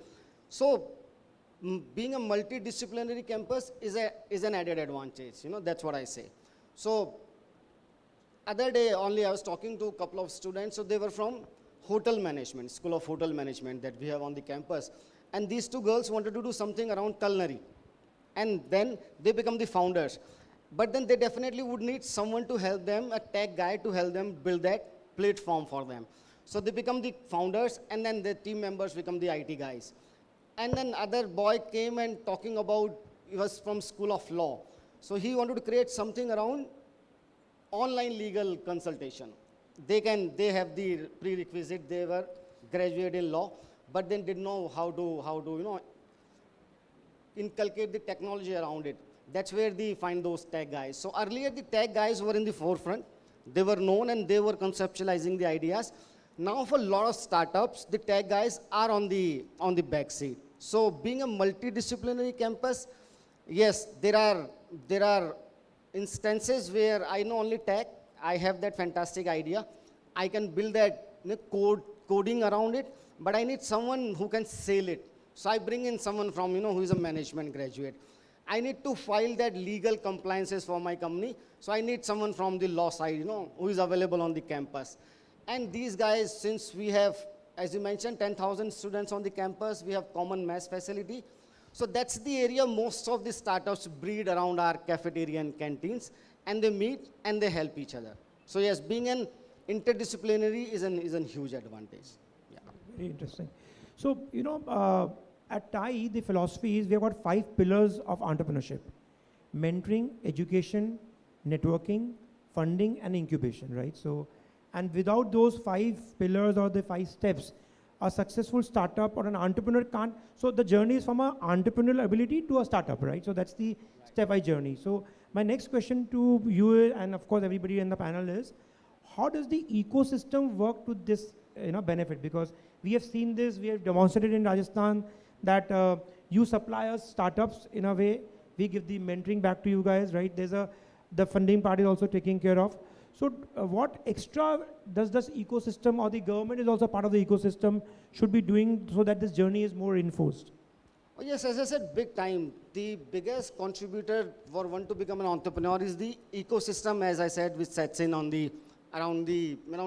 So being a multidisciplinary campus is an added advantage. You know, that's what I say. So other day only I was talking to a couple of students. So they were from hotel management, School of Hotel Management that we have on the campus. And these two girls wanted to do something around culinary. And then they become the founders. But then they definitely would need someone to help them, a tech guy to help them build that platform for them. So they become the founders, and then the team members become the IT guys. And then other boy came and talking about, he was from School of Law. So he wanted to create something around online legal consultation. They have the prerequisite, they were graduated in law, but then didn't know how to you know, inculcate the technology around it. That's where they find those tech guys. So earlier the tech guys were in the forefront. They were known and they were conceptualizing the ideas. Now for a lot of startups, the tech guys are on the back seat. So being a multidisciplinary campus, yes, there are instances where I know only tech, I have that fantastic idea. I can build that coding around it, but I need someone who can sell it. So I bring in someone from, you know, who is a management graduate. I need to file that legal compliances for my company. So I need someone from the law side, you know, who is available on the campus. And these guys, since we have, as you mentioned, 10,000 students on the campus, we have common mess facility. So that's the area most of the startups breed around our cafeteria and canteens, and they meet and they help each other. So yes, being an interdisciplinary is a huge advantage. Yeah. Very interesting. So, you know, at TiE, the philosophy is we have got 5 pillars of entrepreneurship: mentoring, education, networking, funding, and incubation, right? So, and without those 5 pillars or the 5 steps, a successful startup or an entrepreneur can't. So the journey is from an entrepreneurial ability to a startup, right? So that's the stepwise journey. So my next question to you and of course everybody in the panel is, how does the ecosystem work to this benefit? Because we have seen this, we have demonstrated in Rajasthan that you supply us startups in a way, we give the mentoring back to you guys, right? The funding part is also taken care of. So what extra does this ecosystem, or the government is also part of the ecosystem, should be doing so that this journey is more reinforced? Oh yes, as I said, big time. The biggest contributor for one to become an entrepreneur is the ecosystem, as I said, which sets in on around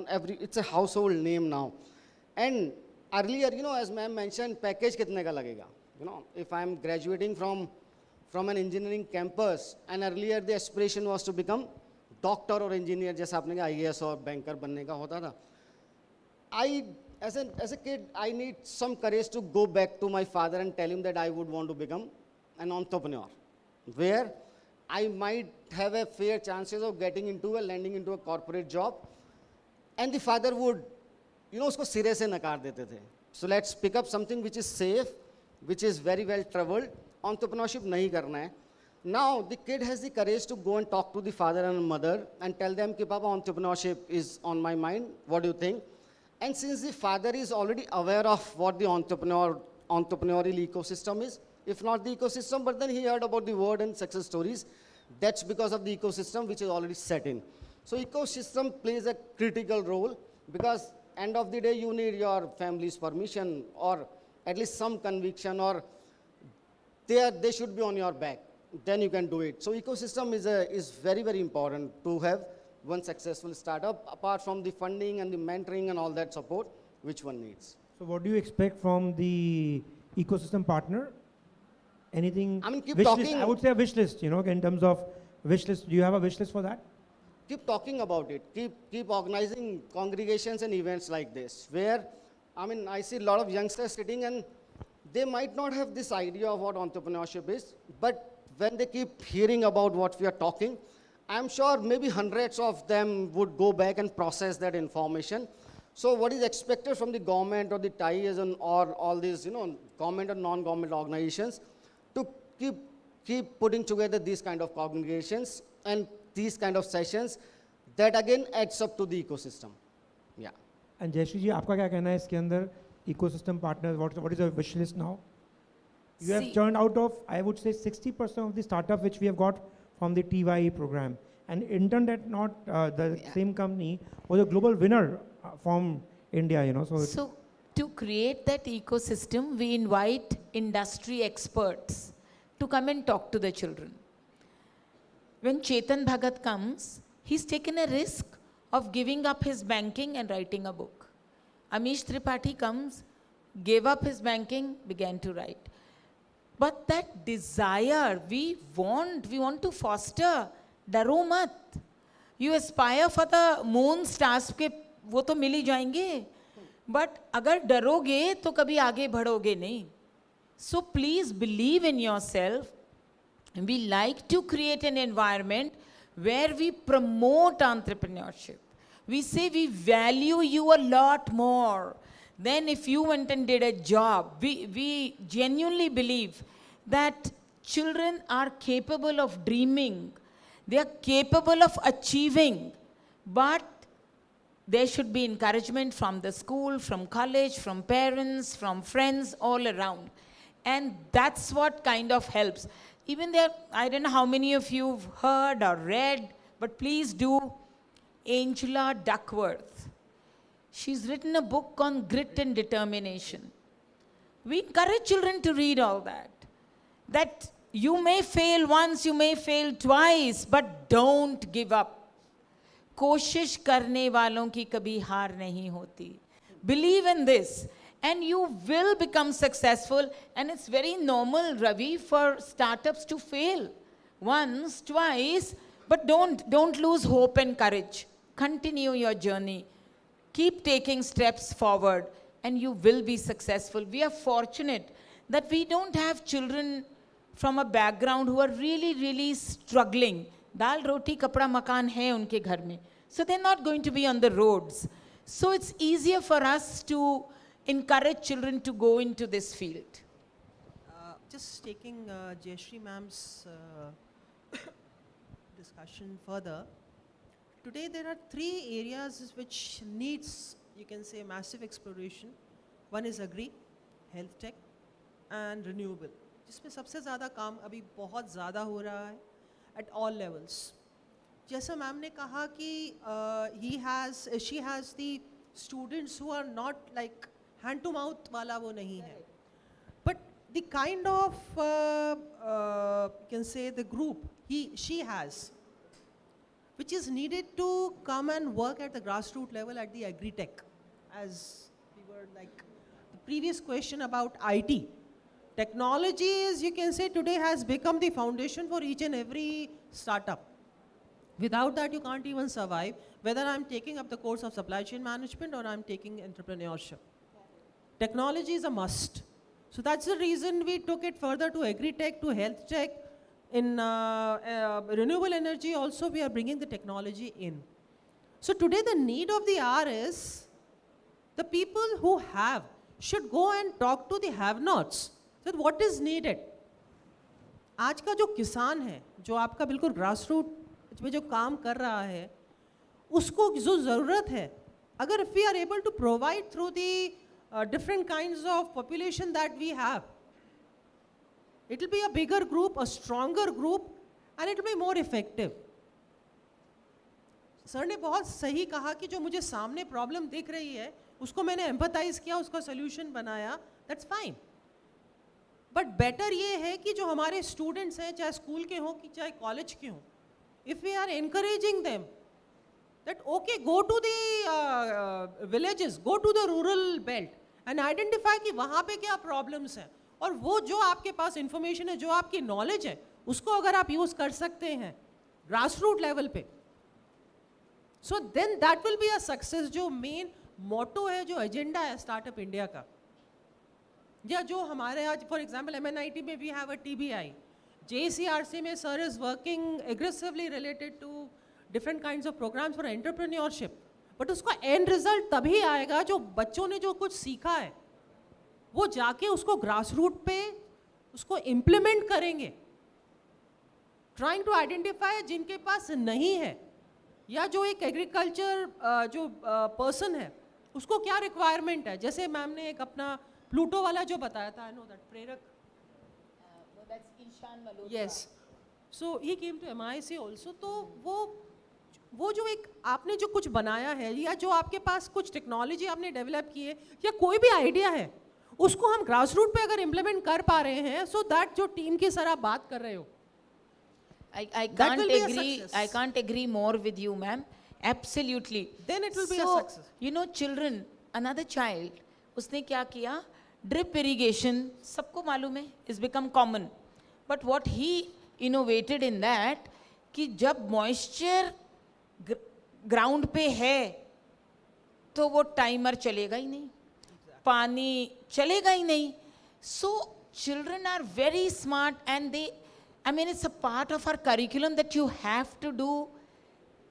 every, it's a household name now. And earlier, you know, as ma'am mentioned, package kitne ka lagega? You know, if I'm graduating from an engineering campus, and earlier the aspiration was to become doctor or engineer, जैसा आपने कहा IAS और banker बनने का होता था. As a kid, I need some courage to go back to my father and tell him that I would want to become an entrepreneur, where I might have a fair chances of landing into a corporate job, and the father would, you know, उसको सिरे से नकार देते थे. So let's pick up something which is safe, which is very well traveled. Entrepreneurship नहीं करना है. Now the kid has the courage to go and talk to the father and mother and tell them कि Papa, entrepreneurship is on my mind. What do you think? And since the father is already aware of what the entrepreneurial ecosystem is, if not the ecosystem, but then he heard about the word and success stories, that's because of the ecosystem which is already set in. So ecosystem plays a critical role, because end of the day you need your family's permission or at least some conviction, or they should be on your back. Then you can do it. So ecosystem is very, very important to have one successful startup, apart from the funding and the mentoring and all that support which one needs. So what do you expect from the ecosystem partner? Anything? I mean, keep wish talking. List, I would say a wish list, you know, in terms of wish list. Do you have a wish list for that? Keep talking about it. Keep organizing congregations and events like this, where, I mean, I see a lot of youngsters sitting and they might not have this idea of what entrepreneurship is, but when they keep hearing about what we are talking, I'm sure maybe hundreds of them would go back and process that information. So what is expected from the government or the TiE or all these, government and non-government organizations to keep putting together these kind of congregations and these kind of sessions that again adds up to the ecosystem. Yeah. And Jayshree ji, आपका क्या कहना है इसके अंदर ecosystem partners? What is your wish list now? You have turned out of, I would say, 60% of the startup which we have got from the TiE program. And Internet, not the same company, was a global winner from India, So to create that ecosystem, we invite industry experts to come and talk to the children. When Chetan Bhagat comes, he's taken a risk of giving up his banking and writing a book. Amish Tripathi comes, gave up his banking, began to write. But that desire, we want to foster. डरो मत. You aspire for the moon stars के वो तो मिल ही जाएंगे. But अगर डरोगे तो कभी आगे बढ़ोगे नहीं. So please believe in yourself. We like to create an environment where we promote entrepreneurship. We say we value you a lot more than if you went and did a job. We genuinely believe that children are capable of dreaming. They are capable of achieving. But there should be encouragement from the school, from college, from parents, from friends, all around. And that's what kind of helps. Even there, I don't know how many of you have heard or read, but please do. Angela Duckworth. She's written a book on grit and determination. We encourage children to read all that. That you may fail once, you may fail twice, but don't give up. कोशिश करने वालों की कभी हार नहीं होती. Believe in this and you will become successful. And it's very normal, Ravi, for startups to fail once, twice, but don't lose hope and courage. Continue your journey. Keep taking steps forward and you will be successful. We are fortunate that we don't have children from a background who are really, really struggling. Dal, roti, kapda, makan hai unke ghar mein. So they're not going to be on the roads. So it's easier for us to encourage children to go into this field. Just taking Jayshree ma'am's discussion further. Today there are 3 areas which needs, you can say, massive exploration. One is agri, health tech and renewable. जिसमें सबसे ज़्यादा काम अभी बहुत ज़्यादा हो रहा है at all levels. जैसा मैम ने कहा कि she has the students who are not like hand to mouth वाला वो नहीं है. But the kind of you can say the group she has, which is needed to come and work at the grassroots level at the agri-tech. As we were like the previous question about IT. Technology is, you can say, today has become the foundation for each and every startup. Without that, you can't even survive, whether I'm taking up the course of supply chain management or I'm taking entrepreneurship. Technology is a must. So that's the reason we took it further to agri-tech, to health tech. In renewable energy also, we are bringing the technology in. So today the need of the hour is, the people who have should go and talk to the have-nots. So what is needed? आज का जो किसान है, जो आपका बिल्कुल grassroots में जो काम कर रहा है, उसको जो ज़रूरत है, अगर if we are able to provide through the different kinds of population that we have, it will be a bigger group, a stronger group, and it will be more effective. Sir ने बहुत सही कहा कि जो मुझे सामने problem दिख रही है, उसको मैंने एम्पथाइज किया, उसका सोल्यूशन बनाया, that's fine. बट बेटर ये है कि जो हमारे स्टूडेंट्स हैं, चाहे स्कूल के हों कि चाहे कॉलेज के हों, if we are encouraging them that okay go to the villages, go to the rural belt and identify कि वहाँ पे क्या प्रॉब्लम्स हैं, और वो जो आपके पास इंफॉर्मेशन है, जो आपकी नॉलेज है, उसको अगर आप यूज़ कर सकते हैं ग्रास रूट लेवल पे, so then that will be a success. जो मेन मोटो है, जो एजेंडा है स्टार्टअप इंडिया का, या जो हमारे आज फॉर एग्जांपल MNIT में we have a TBI, JECRC में sir is working aggressively related to different kinds of programmes for entrepreneurship, but उसका एंड रिजल्ट तभी आएगा जो बच्चों ने जो कुछ सीखा है वो जाके उसको ग्रास रूट पे उसको इम्प्लीमेंट करेंगे, ट्राइंग टू आइडेंटिफाई जिनके पास नहीं है, या जो एक एग्रीकल्चर जो पर्सन है उसको क्या रिक्वायरमेंट है। जैसे मैम ने एक अपना प्लूटो वाला जो बताया था, आई नो दैट प्रेरक, yes, so he came to MIC also. तो वो जो एक आपने जो कुछ बनाया है या जो आपके पास कुछ टेक्नोलॉजी आपने डेवलप की है या कोई भी आइडिया है उसको हम ग्रास रूट पे अगर इम्प्लीमेंट कर पा रहे हैं, सो दैट जो टीम की सर आप बात कर रहे हो, I can't agree more with you, ma'am. Absolutely. Then it will be a success. You know, children, another child, उसने क्या किया? Drip irrigation, सबको मालूम है, is become common. But what he innovated in that, कि जब moisture ground पे है, तो वो timer चलेगा ही नहीं, पानी चलेगा ही नहीं. So children are very smart and it's a part of our curriculum that you have to do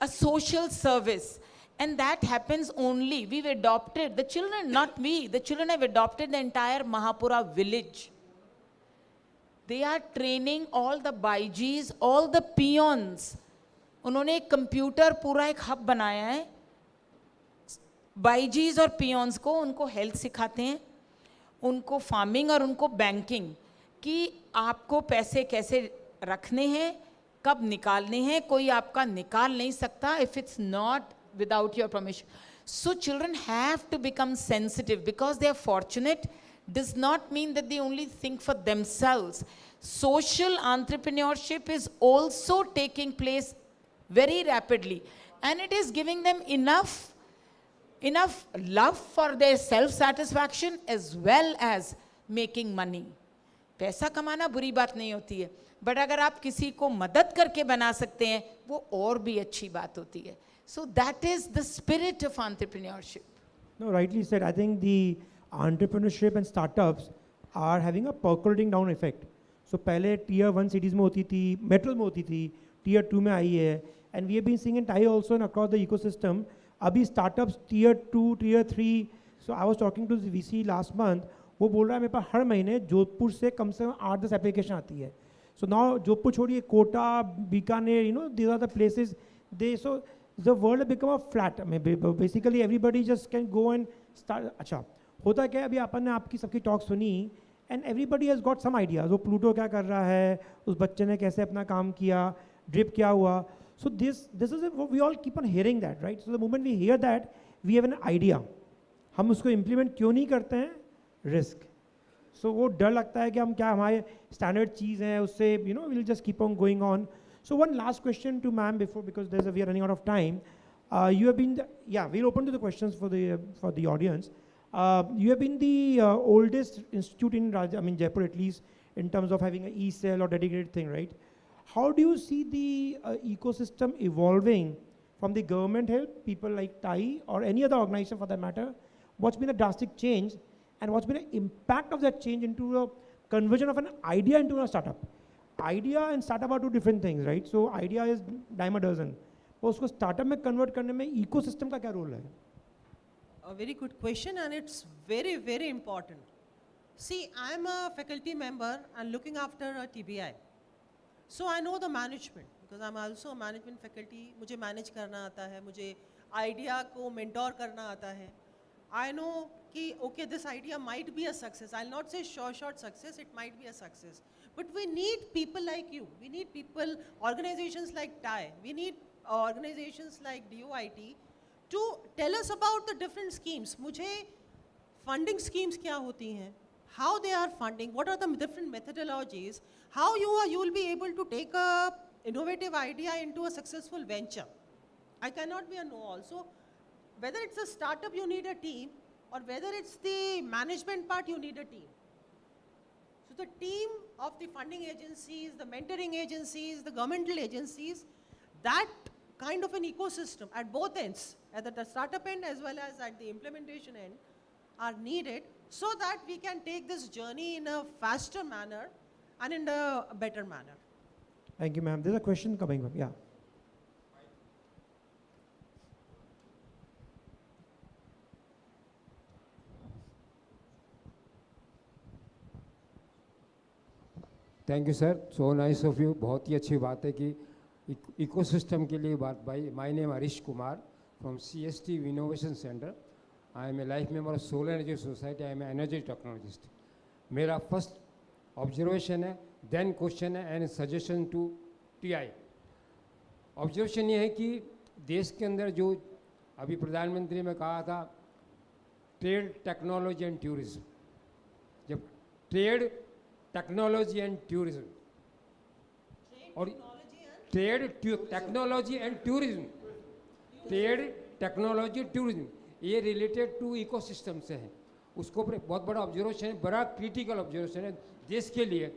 a social service. And that happens only, we've adopted, the children, not we, the children have adopted the entire Mahapura village. They are training all the baijis, all the peons. उन्होंने एक computer पूरा एक hub बनाया है, बाईजीज और peons को, उनको health सिखाते हैं, उनको फार्मिंग और उनको बैंकिंग, कि आपको पैसे कैसे रखने हैं, कब निकालने हैं, कोई आपका निकाल नहीं सकता if it's not without your permission. So children have to become sensitive. Because they are fortunate does not mean that they only think for themselves. Social entrepreneurship is also taking place very rapidly, and it is giving them enough love for their self-satisfaction as well as making money. पैसा कमाना बुरी बात नहीं होती है, but अगर आप किसी को मदद करके बना सकते हैं वो और भी अच्छी बात होती है. So that is the spirit of entrepreneurship. No, rightly said. I think the entrepreneurship and startups are having a percolating down effect. So पहले tier 1 cities में होती थी, metros में होती थी, tier 2 में आई है, and we have been seeing in TiE also and across the ecosystem. अभी startups tier 2, tier 3. So I was talking to the VC last month. वो बोल रहा है मेरे पास हर महीने जोधपुर से कम 8-10 एप्लीकेशन आती है. So now जोधपुर छोड़िए, Kota, Bikaner, these are the places. So the world has become a flat. I mean, basically everybody just can go and start. अच्छा होता क्या है, अभी अपन ने आपकी सबकी टॉक सुनी, and everybody has got some ideas. वो प्लूटो क्या कर रहा है, उस बच्चे ने कैसे अपना काम किया, ड्रिप क्या हुआ. So this is we all keep on hearing that, right? So the moment we hear that, we have an idea. हम उसको implement क्यों नहीं करते हैं? Risk. So वो डर लगता है कि हम क्या हमारे standard चीज़ हैं उससे we'll just keep on going on. So one last question to ma'am before, because we are running out of time. You have been we'll open to the questions for the audience. You have been the oldest institute in Jaipur, at least in terms of having an e-cell or dedicated thing, right? How do you see the ecosystem evolving from the government help, people like TiE or any other organization for that matter? What's been a drastic change, and what's been the impact of that change into a conversion of an idea into a startup? Idea and startup are two different things, right? So idea is dime a dozen. और उसको startup में convert करने में ecosystem का क्या role है? A very good question, and it's very, very important. See, I'm a faculty member and looking after a TBI. So I know the management, because I'm also a management faculty. मुझे manage करना आता है, मुझे idea को mentor करना आता है. I know कि okay, this idea might be a success. I'll not say short success, it might be a success. But we need people like you. We need people, organizations like TiE. We need organizations like DoIT to tell us about the different schemes. मुझे funding schemes क्या होती हैं, how they are funding, what are the different methodologies, how you will be able to take a innovative idea into a successful venture. I cannot be a no also. Whether it's a startup, you need a team, or whether it's the management part, you need a team. So the team of the funding agencies, the mentoring agencies, the governmental agencies, that kind of an ecosystem at both ends, at the startup end as well as at the implementation end, are needed so that we can take this journey in a faster manner and in a better manner. Thank you, ma'am. There's a question coming up. Yeah. Thank you sir, so nice of you. बहुत ही अच्छी बात है कि ecosystem के लिए बात भाई. My name Harish Kumar from CST innovation centre. I am a life member of solar energy society. I am energy technologist. मेरा फर्स्ट ऑब्जर्वेशन है, देन क्वेश्चन है and suggestion to TI. Observation ये है कि देश के अंदर जो अभी प्रधानमंत्री ने कहा था ट्रेड, टेक्नोलॉजी एंड टूरिज्म, जब ट्रेड, टेक्नोलॉजी एंड टूरिज्म और trade, technology and tourism, trade, technology, tourism, ये रिलेटेड टू इकोसिस्टम से है. उसको पर बहुत बड़ा ऑब्जर्वेशन है, बड़ा क्रिटिकल ऑब्जर्वेशन है देश के लिए.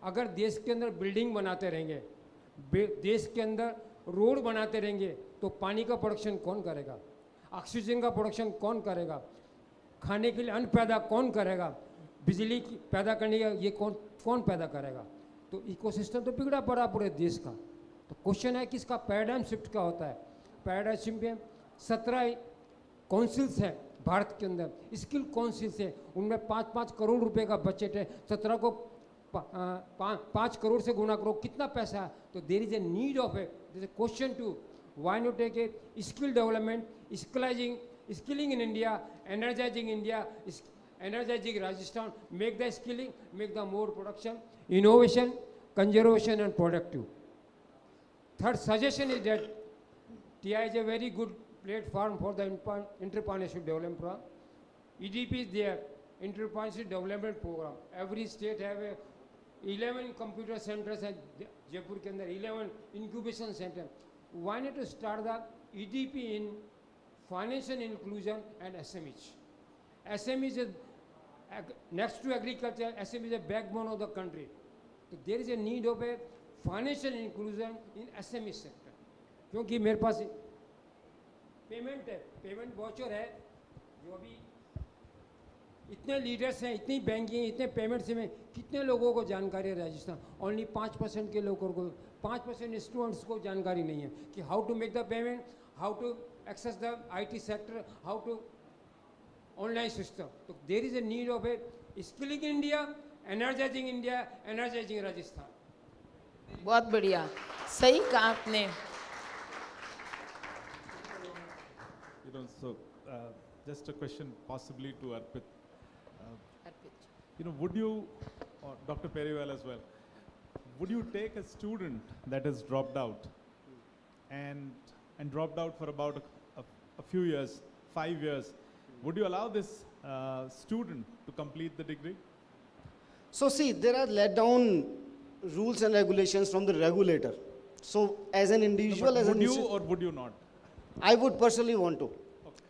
अगर देश के अंदर बिल्डिंग बनाते रहेंगे, देश के अंदर रोड बनाते रहेंगे, तो पानी का प्रोडक्शन कौन करेगा, ऑक्सीजन का प्रोडक्शन कौन करेगा, खाने के लिए अन्न पैदा कौन करेगा, बिजली की पैदा करने का ये कौन पैदा करेगा. तो इकोसिस्टम तो बिगड़ा पड़ा पूरे देश का. तो क्वेश्चन है कि इसका पैराडाइम शिफ्ट क्या होता है. पैराडाइम शिफ्ट में 17 काउंसिल्स हैं भारत के अंदर, स्किल काउंसिल्स हैं, उनमें 5-5 करोड़ रुपए का बजट है. 17 को 5 करोड़ से गुना करो, कितना पैसा है. तो there is a need of a question to why not take a skill development, skilling in India, energizing India, energizing Rajasthan, make the skilling, make the more production, innovation, conservation and productive. Third suggestion is that TI is a very good platform for the entrepreneurship development program. EDP is there, entrepreneurship development program. Every state have a 11 computer centers and Jaipur ke andar 11 incubation center. Why not to start the EDP in financial inclusion and SMEs? SMEs is next to agriculture, SME is a backbone of the country. So there is a need of a financial inclusion in SME sector. क्योंकि मेरे पास payment है, payment voucher है, जो अभी इतने leaders हैं, इतनी banking, इतने पेमेंट्स में कितने लोगों को जानकारी है राजस्थान. ओनली 5% के लोगों को, 5% स्टूडेंट्स को जानकारी नहीं है कि how to make the payment, how to access the IT sector, how to online system. तो there is a need of a skilling India, energising India, energising Rajasthan. बहुत बढ़िया, सही कहा आपने. Just a question possibly to Arpit. Arpit. Would you, or Dr. Periwal as well, would you take a student that has dropped out and dropped out for about a few years, 5 years, would you allow this student to complete the degree? So see, there are let down rules and regulations from the regulator. So as an individual, Would you or would you not? I would personally want to.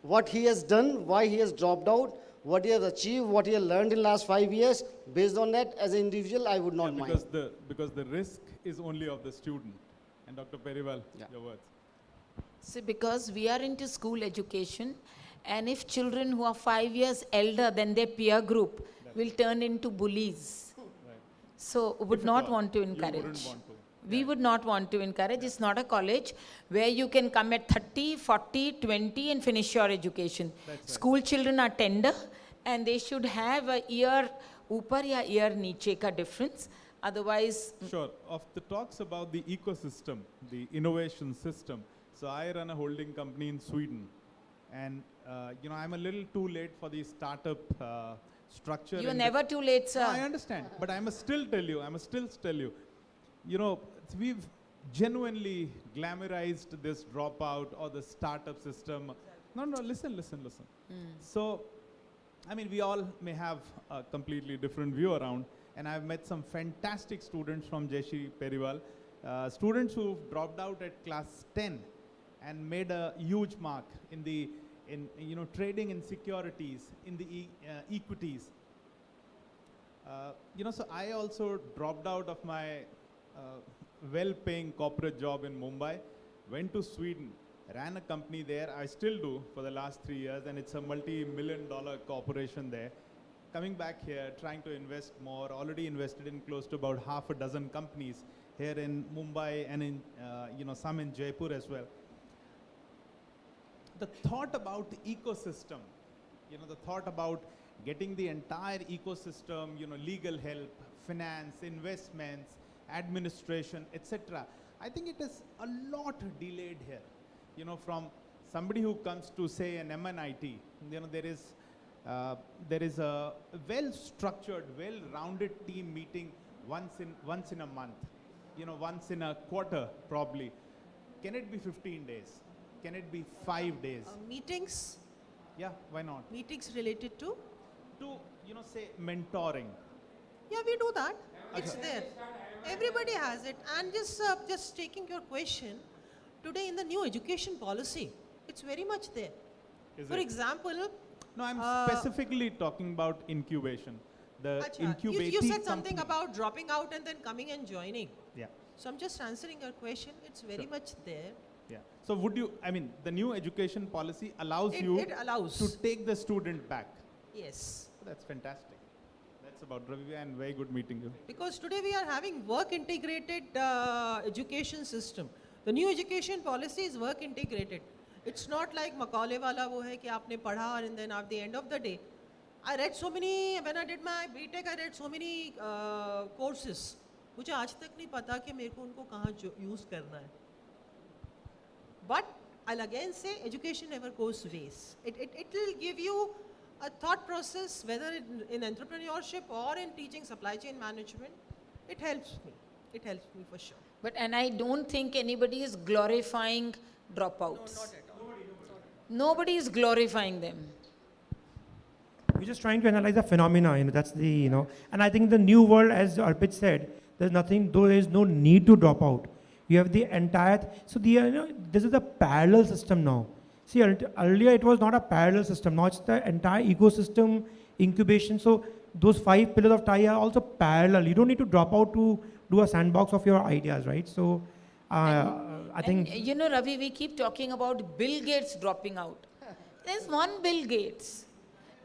What he has done, why he has dropped out, what he has achieved, what he has learned in last 5 years, based on that, as an individual, I would not mind. Because the risk is only of the student. And Dr. Periwal, your words. See, because we are into school education, and if children who are 5 years elder than their peer group will turn into bullies, so would not want to encourage. You wouldn't want to. We would not want to encourage. It's not a college where you can come at 30, 40, 20 and finish your education. School children are tender and they should have a year upar ya year niche ka difference. Otherwise, Sure. Of the talks about the ecosystem, the innovation system. So I run a holding company in Sweden, and I'm a little too late for the startup structure. you are never too late, sir. No, I understand, but I must still tell you. We've genuinely glamorized this dropout or the startup system. No, listen. So, we all may have a completely different view around, and I've met some fantastic students from Jayshree Periwal, students who've dropped out at class 10 and made a huge mark in trading in securities, in the equities. So I also dropped out of my well-paying corporate job in Mumbai, went to Sweden, ran a company there. I still do for the last 3 years, and it's a multi-million-dollar corporation there. coming back here, trying to invest more, already invested in close to about half a dozen companies here in Mumbai and in, some in Jaipur as well. The thought about ecosystem, the thought about getting the entire ecosystem, legal help, finance, investments, administration, etc. I think it is a lot delayed here. From somebody who comes to say an MNIT, there is a well-structured, well-rounded team meeting once in a month, once in a quarter probably. Can it be 15 days? Can it be 5 days? Meetings? Yeah, why not? Meetings related to? To, say mentoring. Yeah, we do that. It's there. Everybody has it. And just taking your question, today in the new education policy, it's very much there. For example, no, I'm specifically talking about incubation. The incubating. You said something about dropping out and then coming and joining. Yeah. So I'm just answering your question. It's very much there. Yeah. So the new education policy allows It allows to take the student back. Yes. That's fantastic. That's about Ravi, and very good meeting you. Because today we are having work integrated education system. The new education policy is work integrated. It's not like Macaulay wala wo hai ki aapne padha and then at the end of the day. I read so many, when I did my BTech, I read so many courses. मुझे आज तक नहीं पता कि मेरे को उनको कहाँ use करना है. But I'll again say education never goes waste. It will give you a thought process, whether in entrepreneurship or in teaching supply chain management. It helps me. It helps me for sure. And I don't think anybody is glorifying dropouts. No, not at all. Nobody is glorifying them. We're just trying to analyze the phenomena, that's the, and I think the new world, as Arpit said, there is no need to drop out. You have the entire, so this is a parallel system now. See, earlier it was not a parallel system, now it's the entire ecosystem, incubation. So those 5 pillars of TiE are also parallel. You don't need to drop out to do a sandbox of your ideas, right? So I think... Ravi, we keep talking about Bill Gates dropping out. There's one Bill Gates.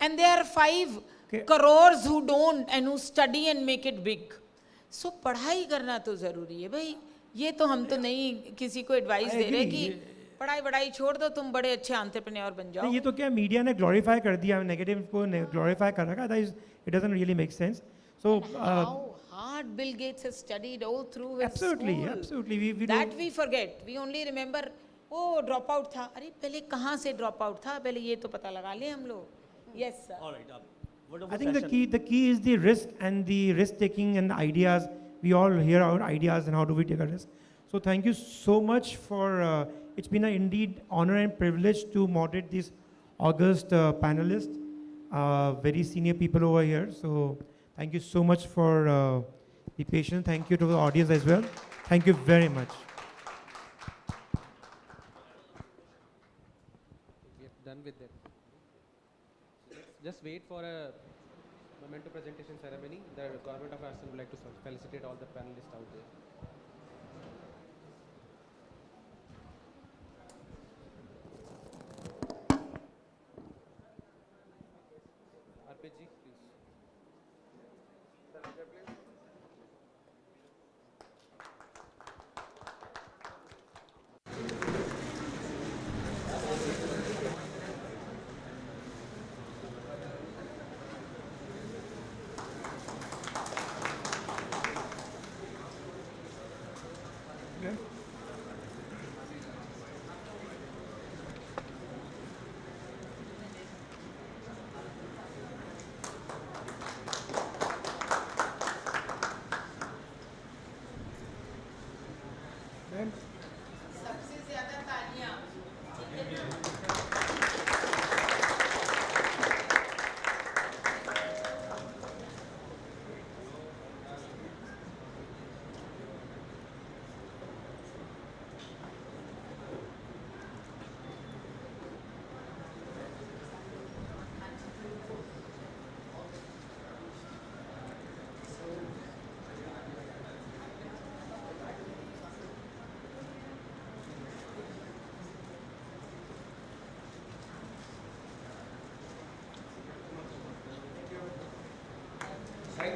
And there are 5 crores who don't and who study and make it big. So पढ़ाई करना तो ज़रूरी है भाई. ये तो हम तो नहीं किसी को एडवाइस दे रहे कि पढ़ाई वढ़ाई छोड़ दो, तुम बड़े अच्छे एंटरप्रेन्योर बन जाओ. ये तो क्या मीडिया ने ग्लोरीफाई कर दिया, नेगेटिव को ग्लोरीफाई कर रखा. It doesn't really make sense. So how hard Bill Gates has studied all through his absolutely, school. Absolutely. We forget. We only remember, drop out था. अरे पहले कहाँ से drop out था? पहले ये तो पता लगा ले हम लोग. Yes, sir. All right. I think the key is the risk and the risk taking and the ideas. We all hear our ideas and how do we take a risk. So thank you so much for, it's been an indeed honor and privilege to moderate these August panelists, very senior people over here. So thank you so much for the patience. Thank you to the audience as well. Thank you very much. We are done with that. Just wait for a memento presentation ceremony. The government of Rajasthan would like to felicitate all the panelists out there. Arpit ji, please.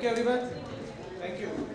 you everyone. Thank you.